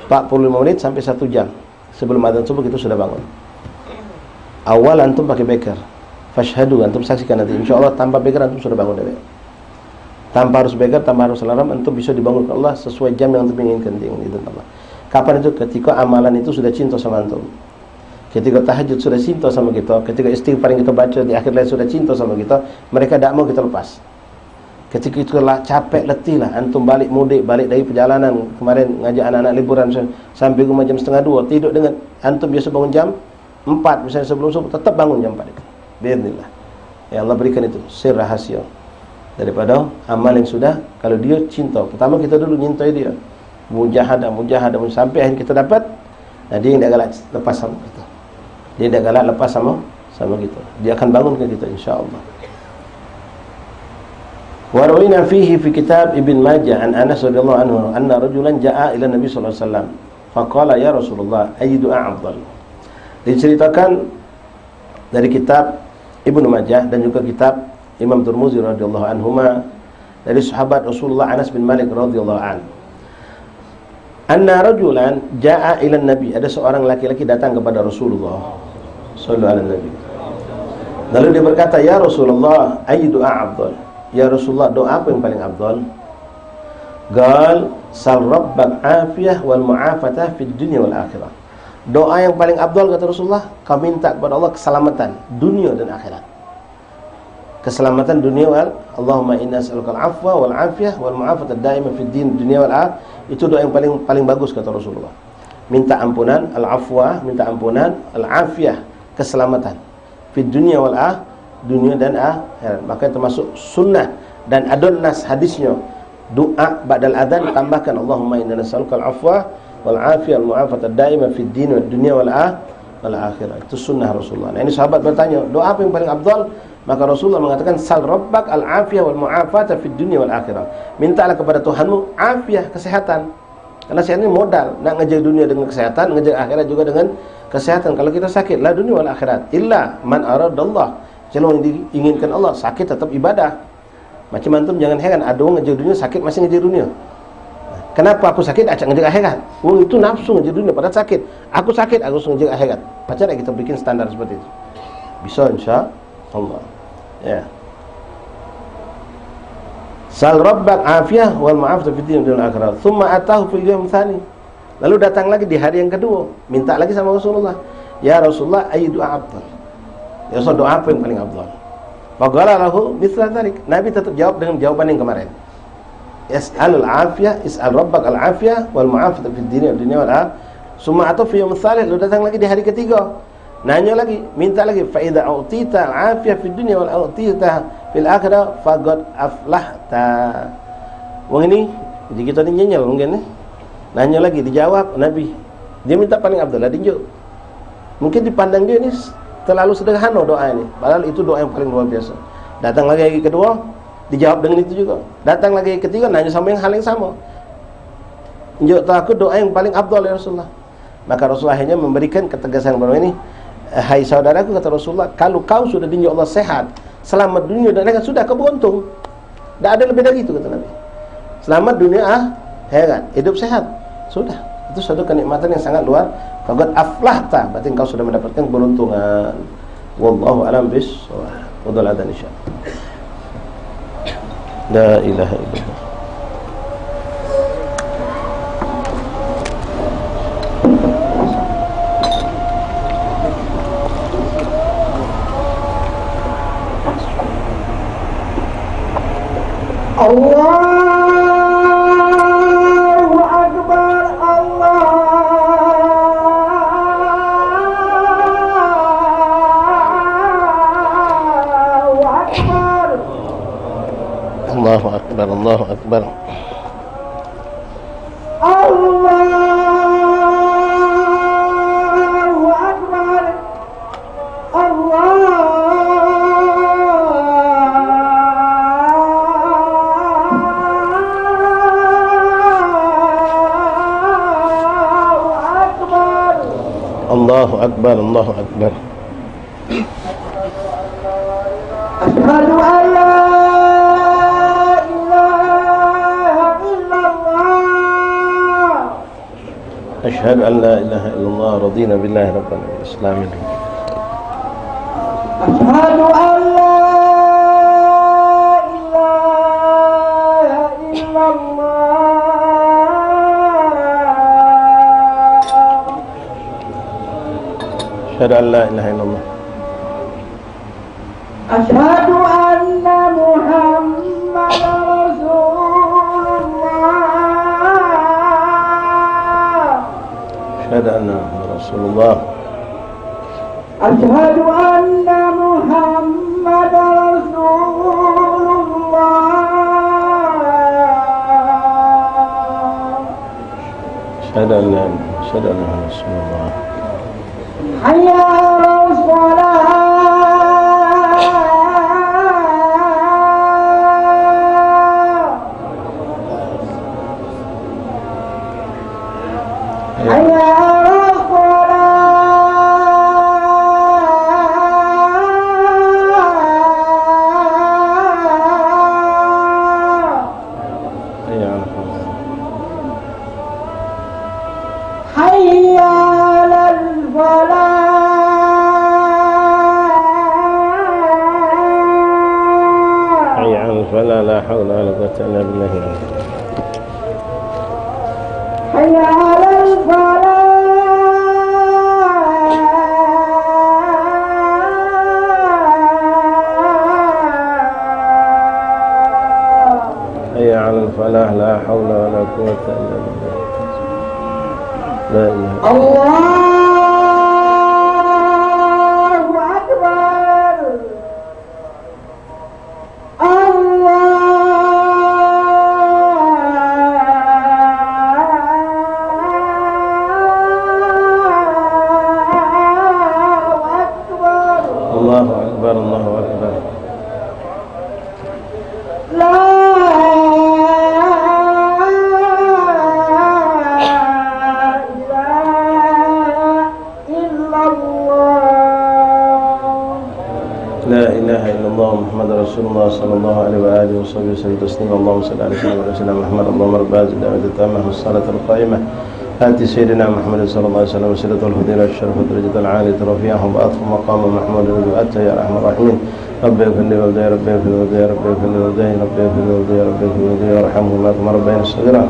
45 menit sampai 1 jam sebelum adzan subuh kita sudah bangun. Awal antum pakai beker. Fashhadu, antum saksikan nanti insyaallah tanpa beker antum sudah bangun deh. Tanpa harus beker, tanpa harus alarm, antum bisa dibangunkan Allah sesuai jam yang antum inginkan dengan izin Allah. Kapan itu? Ketika amalan itu sudah cinta sama antum. Ketika tahajud sudah cinta sama kita, ketika istighfar yang kita baca di akhir lain sudah cinta sama kita, mereka tidak mau kita lepas. Ketika itu lah capek letih lah, antum balik mudik, balik dari perjalanan kemarin ngajak anak-anak liburan sampai rumah jam 1:30, tidur dengan antum biasa bangun jam 4 misalnya sebelum subuh, tetap bangun jam 4 itu. Bismillah. Ya Allah berikan itu sir rahasia daripada amal yang sudah, kalau dia cinta. Pertama kita dulu nyintai dia, mujahadah sampai akhir kita dapat. Nah, dia tidak galak lepas sama kita. Dia tidak galak lepas sama kita. Dia akan bangunkan kita insyaallah. Wa rawina fihi fi kitab Ibn Majah an Anas radhiyallahu anhu anna rajulan jaa ila Nabi sallallahu alaihi wasallam faqala ya Rasulullah ayyu afdal. Diceritakan dari kitab Ibnu Majah dan juga kitab Imam Tirmidzi radhiyallahu anhuma dari sahabat Rasulullah Anas bin Malik radhiyallahu an. Anna rajulan jaa ila Nabi, ada seorang laki-laki datang kepada Rasulullah sallallahu alaihi wasallam. Lalu dia berkata, ya Rasulullah, ayyu doa afdal? Ya Rasulullah, doa apa yang paling afdal? Qal sal rabbak afiyah wal mu'afatah fid dunya wal akhirah. Doa yang paling afdal kata Rasulullah, kau minta kepada Allah keselamatan dunia dan akhirat. Keselamatan dunia wal Allahumma inna as'alukal afwa wal afiyah wal mu'afatah daimah fid din dunya wal akhirah. Itu doa yang paling bagus kata Rasulullah. Minta ampunan, al-afwa, minta ampunan, al-afiyah, keselamatan fid dunya wal akhirah, dunia dan akhirat. Maka termasuk sunnah dan adon nas hadisnya. Doa ba'dal adzan tambahkan Allahumma inna nas'alukal afwa wal afiyah wal mu'afatah daimah fid din wad dunya wal akhirah. Itu sunnah Rasulullah. Nah, ini sahabat bertanya, doa apa yang paling afdal? Maka Rasulullah mengatakan sal rabbak al afiyah wal mu'afatah fid dunya wal akhirah. Mintalah kepada Tuhanmu afiyah, kesehatan. Karena sehat ini modal, nak ngejar dunia dengan kesehatan, ngejar akhirat juga dengan kesehatan. Kalau kita sakit, la dunia wal akhirat illa man aradallah. Kalau yang diinginkan Allah, sakit tetap ibadah. Macam antum jangan heran, ada orang ngejar dunia sakit masih ngejar dunia. Kenapa aku sakit acak ngejar akhirat? Oh, itu nafsu ngejar dunia padahal sakit. Aku sakit, aku harus ngejar akhirat. Macam mana kita bikin standar seperti itu? Bisa insya Allah. Ya. Sal rabbak afiyah wal ma'afatu fid din wal akhirah. Tsumma atahu fil yawm tsani. Lalu datang lagi di hari yang kedua, minta lagi sama Rasulullah. Ya Rasulullah, ayi doa afdal. Ya Rasul, doa apa yang paling afdal? Faqala lahu mithla dzalik. Nabi tetap jawab dengan jawaban yang kemarin. Yas'alul afiyah, is'al rabbak al afiyah wal ma'afatu fid din wal dunya wal akhirah. Tsumma atahu fil yawm tsani. Lalu datang lagi di hari ketiga. Nanya lagi, minta lagi. Fa idza utita al afiyah fid dunya wal utita fil akhirah faqad aflahta. Wong ini, jadi kita ni nyenyel mungkin ni. Nanya lagi, dijawab Nabi. Dia minta paling afdal, tinjuk. Mungkin dipandang dia ni terlalu sederhana doa ini. Padahal itu doa yang paling luar biasa. Datang lagi kedua, dijawab dengan itu juga. Datang lagi ketiga, nanya sama yang hal yang sama. Tunjuk tahu aku doa yang paling afdal ya Rasulullah. Maka Rasulullah hanya memberikan ketegasan baru ini. Hai saudaraku, kata Rasulullah, kalau kau sudah dinjuk Allah sehat, selamat dunia dan akhirat, sudah kau beruntung. Tak ada lebih dari itu, kata Nabi. Selamat dunia akhirat, hidup sehat. Sudah, itu suatu kenikmatan yang sangat luar. Faqad aflahta, berarti engkau sudah mendapatkan keberuntungan. Wallahu a'lam bishawab. Wadul adan insyaallah. La ilaha illallah. Allahu Akbar, Allahu Akbar. Allahu akbar, Allahu akbar. Allahu Akbar. Allahu akbar, Allahu akbar. Asyhadu an la ilaha illallah. Asyhadu an la ilaha illallah, radina billahi rabban wal islamin. Asyhadu an la ilaha illallah. Asyhadu an la ilaha illallah. Asyhadu anna Muhammadar Rasulullah. Asyhadu anna Rasulullah. Asyhadu anna Muhammadar Rasulullah. Asyhadu anna Rasulullah. Hayya 'alas shalah. Hayya 'alas hayya 'alal falah. Hayya 'alal falah, la haula wala quwwata illa billah. Hayya 'alal falah. Hayya 'alal falah, la haula wala quwwata illa billah. La ilaha Allahu Akbar. Allahu akbar, Allahu akbar. La La ilaha illallah Muhammad Rasulullah sallallahu alaihi wa alihi wa sallam taslima. Allahumma salli ala sayyidina Muhammad. Allahumma rabbana zid da'wati tammah was salatu al qa'imah آتِ سيدنا محمد صلى الله عليه وسلم وسيلة الفضيلة الشرف الدرجة العالية رفيعه وبأطف مقام محمود وأتى يا أرحم الراحمين ربي اغفر لي والدي ربي اغفر لي والدي ربي اغفر لي والدي ربي اغفر لي والدي ربي اغفر لي والدي وارحمهما كما ربياني صغيرا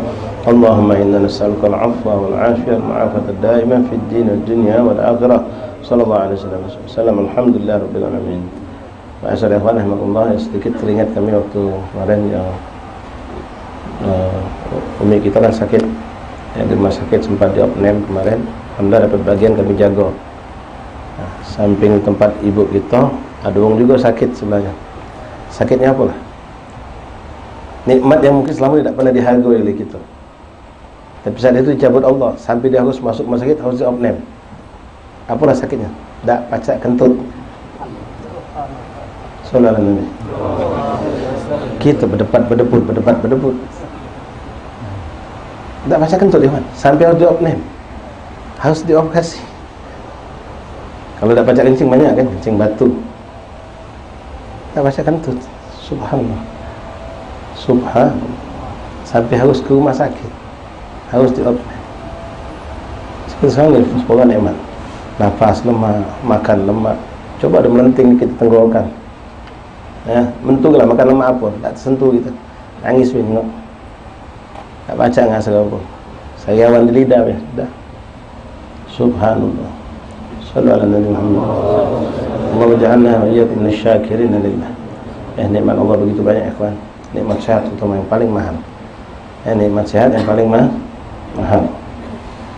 اللهم إنا نسألك العفو والعافية المعافاة الدائمة في الدين والدنيا والآخرة صلى الله عليه وسلم. Alhamdulillah Rabbil Alamin. Ma'asyar ikhwan rahmatullah, sedikit teringat kami waktu kemarin yang umi kita kan sakit di rumah sakit, sempat di opname kemarin. Alhamdulillah dapat bagian kami jaga. Nah, samping tempat ibu kita ada orang juga sakit sebelahnya. Sakitnya apalah? Nikmat yang mungkin selama ini tidak pernah dihargai oleh kita. Tapi saat itu dicabut Allah, sampai dia harus masuk rumah sakit, harus di opname. Apalah sakitnya? Tak pacak kentut. Sallallahu alaihi wasallam. Kita berdebat. Tak pacak kentut dia, sampai harus di opname. Harus dioperasi. Kalau tak pacak kencing banyak kan, kencing batu. Tak pacak kentut. Subhanallah. Sampai harus ke rumah sakit, harus dioperasi. Sekarang ni sekolah nikmat. Nafas lemah, makan lemak. Coba ada melenting kita tenggorokan. Ya, mentunglah makan lemak apa, tak tersentuh kita. Nangis tengok. Tak baca ngas apa. Sariawan di lidah ya, dah. Subhanallah. Sallallahu alaihi Muhammad. Allah ja'alna wa iyyakum minasy-syakirin lillah. Nikmat Allah begitu banyak ikhwan. Nikmat sehat terutama yang paling mahal. Nikmat sehat yang paling mahal.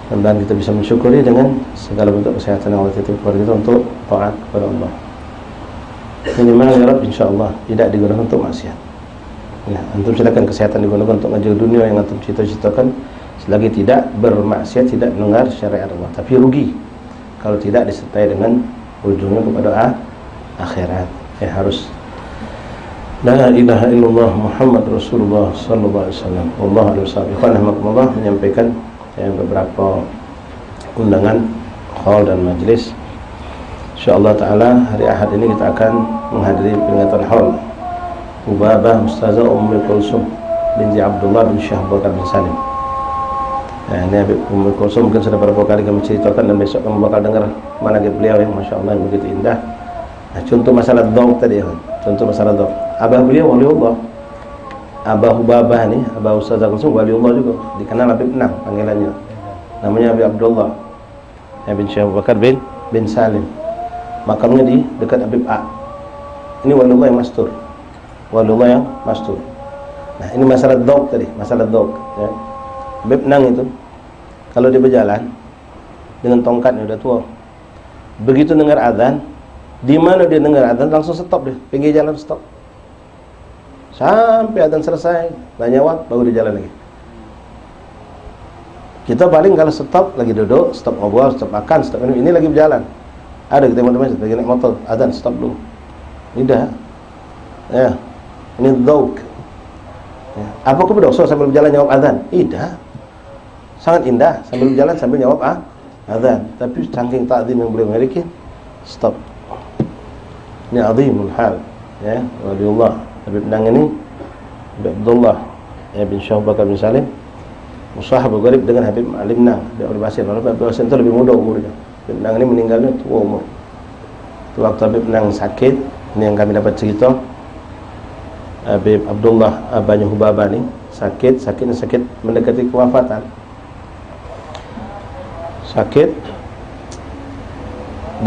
Dan kita bisa mensyukuri dengan segala bentuk kesehatan yang Allah titipkan kepada kita untuk taat kepada Allah. Minimal ya Rabb, insyaAllah tidak digunakan untuk maksiat. Ya, antum silakan kesehatan digunakan untuk ngajar dunia yang antum cita-citakan, selagi tidak bermaksiat, tidak melanggar syariat Allah. Tapi rugi kalau tidak disertai dengan ujungnya kepada akhirat. Harus la ilaha illallah Muhammad Rasulullah sallallahu alaihi wasallam. Wallahu a'lam bishawab. Ikhwan menyampaikan beberapa undangan hall dan majlis. InsyaAllah ta'ala hari Ahad ini kita akan menghadiri peringatan haul Ubabah Ustazah Ummi Kulsum binti Abdullah bin Syekh Bakar bin Salim. Ini Habib Ummi Kulsum mungkin sudah beberapa kali kami ceritakan, dan besok kamu bakal dengar manaqib beliau yang Masya Allah yang begitu indah. Contoh masalah dhaw tadi, contoh masalah dhaw. Abah beliau waliullah, Abah Ubabah ni, Abah Ustazah Kulsum waliullah juga, dikenal Habib Nang panggilannya. Namanya Habib Abdullah bin Syekh Bakar bin Salim. Makamnya di dekat Habib A. Ini waliullah yang mastur. Waliullah yang mastur. Nah, ini masalah dhaw tadi, masalah dhaw ya. Habib Nang itu kalau dia berjalan dengan tongkatnya udah tua, begitu dengar azan, di mana dia dengar azan langsung stop dia, pinggir jalan stop. Sampai azan selesai, nggak nyawab, baru dia jalan lagi. Kita paling kalau stop, lagi duduk, stop ngobrol, stop makan, stop minum, ini lagi berjalan. Ada kita teman-teman lagi naik motor, azan stop dulu. Tidak. Ya. Ini dhauk. Ya. Apa kau berdosa sambil berjalan jawab azan? Tidak. Sangat indah sambil berjalan sambil jawab azan. Tapi saking ta'zim yang beliau miliki, stop. Ini azimul hal. Ya, waliullah. Habib Nang ini Habib Abdullah bin Syekh Bakar bin Salim, musahab gharib dengan Habib Alim Nang. Habib Basin. Habib Basin itu lebih muda umurnya. Habib Nang ini meninggalnya tua umur. Itu waktu Habib Nang sakit, ini yang kami dapat cerita. Habib Abdullah abahnya Hubabah ni sakit mendekati kewafatan. Sakit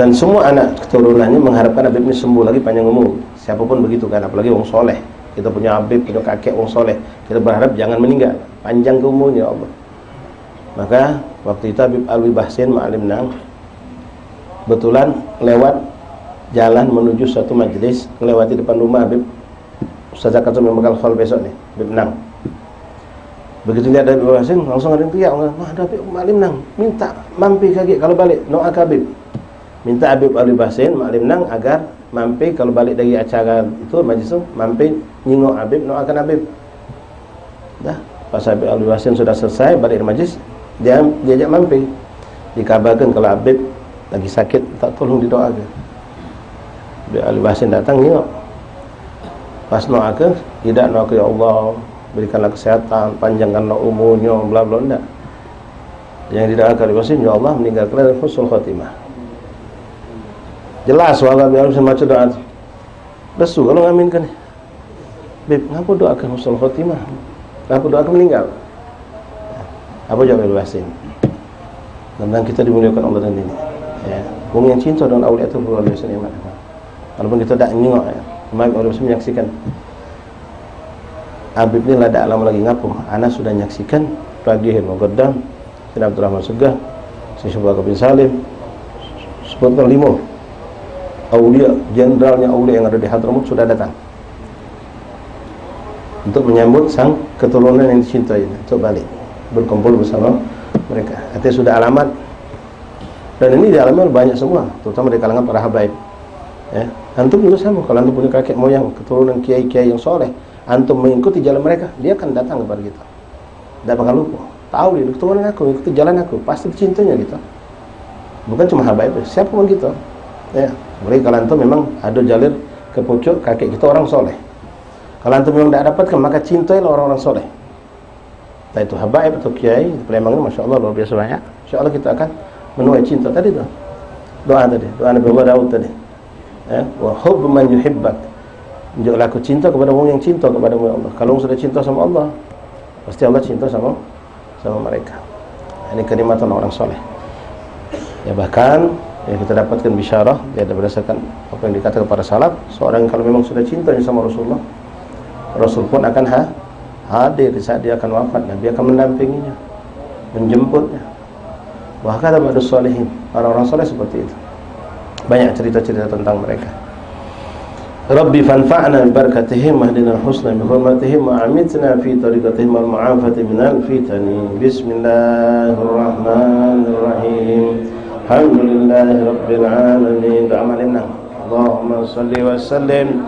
dan semua anak keturunannya mengharapkan Habib ini sembuh lagi, panjang umur. Siapapun begitu kan, apalagi wong soleh. Kita punya Habib, punya kakek wong soleh. Kita berharap jangan meninggal, panjang ke umurnya Allah. Maka waktu itu Habib Alwi Bahsin Ma'alim Nang betulan lewat jalan menuju suatu majelis, melewati depan rumah Habib Ustazah Kulsum yang bakal khol besok nih, Habib Nang. Begitu lihat Habib Bahsin, langsung ada yang teriak, ada Habib Ma'alim Nang, minta mampir kaki kalau balik, doa Habib. Minta Habib Alwi Bahsin Ma'alim Nang agar mampir kalau balik dari acara itu majlis itu, mampir nyingok Habib, doakan Habib. Dah, pas Habib Alwi Bahsin sudah selesai balik dari majlis, dia diajak mampir. Dikabarkan kalau Habib lagi sakit, tak tolong didoakan. Habib Alwi Bahsin datang nyingok. Pas doakan, tidak doakan ya Allah berikanlah kesehatan, panjangkanlah umurnya, bla bla, enggak. Yang didoakan oleh muslim, ya Allah meninggal kalian husnul khotimah. Jelas wala biar bisa baca doa. Resu kalau ngaminkan. Beb, ngapa doakan husnul khotimah? Ngapa doakan meninggal? Apa jawab bebasin? Tentang kita dimuliakan Allah dan ini. Ya, wong yang cinta dengan aulia itu luar biasa nikmat. Walaupun kita tak nengok ya. Kemarin orang menyaksikan. Habib ni lah tak lama lagi ngapuh. Ana sudah menyaksikan pagi Hilman Qaddam, Sayyidina Abdul Rahman Segah, Syekh Bakar bin Salim, sebutkan 5 aulia, jenderalnya aulia yang ada di Hadramut sudah datang untuk menyambut sang keturunan yang dicintai untuk balik berkumpul bersama mereka. Artinya sudah alamat, dan ini dialami oleh banyak semua, terutama di kalangan para habaib. Ya, antum juga sama. Kalau antum punya kakek moyang keturunan kiai-kiai yang soleh, antum mengikuti jalan mereka, dia akan datang kepada kita. Tidak bakal lupa. Tahu dia keturunan aku, ikuti jalan aku, pasti cintanya kita. Bukan cuma habaib, siapapun kita. Ya, mereka kalau antum memang ada jalur ke pucuk kakek kita orang soleh. Kalau antum memang tidak dapatkan, maka cintailah orang-orang soleh. Entah itu habaib atau kiai, Palembang ini masya Allah luar biasa banyak. Insya Allah kita akan menuai cinta tadi tuh. Doa Nabi Daud tadi. Ya, wa hubbu man yuhibbak. Menjadilah aku cinta kepada orang yang cinta kepadamu ya Allah. Kalau sudah cinta sama Allah, pasti Allah cinta sama mereka. Ini kenikmatan orang soleh. Ya bahkan ya kita dapatkan bisyarah ya berdasarkan apa yang dikatakan para salaf, seorang kalau memang sudah cintanya sama Rasulullah, Rasul pun akan hadir di saat dia akan wafat. Nabi akan mendampinginya, menjemputnya. Bahkan ada solehin, orang-orang soleh seperti itu. Banyak cerita-cerita tentang mereka. Rabbi fanfa'na bi barakatihim wahdina al-husna bi hurmatihim wa amitna fi tariqatihim wal mu'afati minal fitani. Bismillahirrahmanirrahim. Alhamdulillahi rabbil alamin. Doa malinang. Allahumma salli wa sallim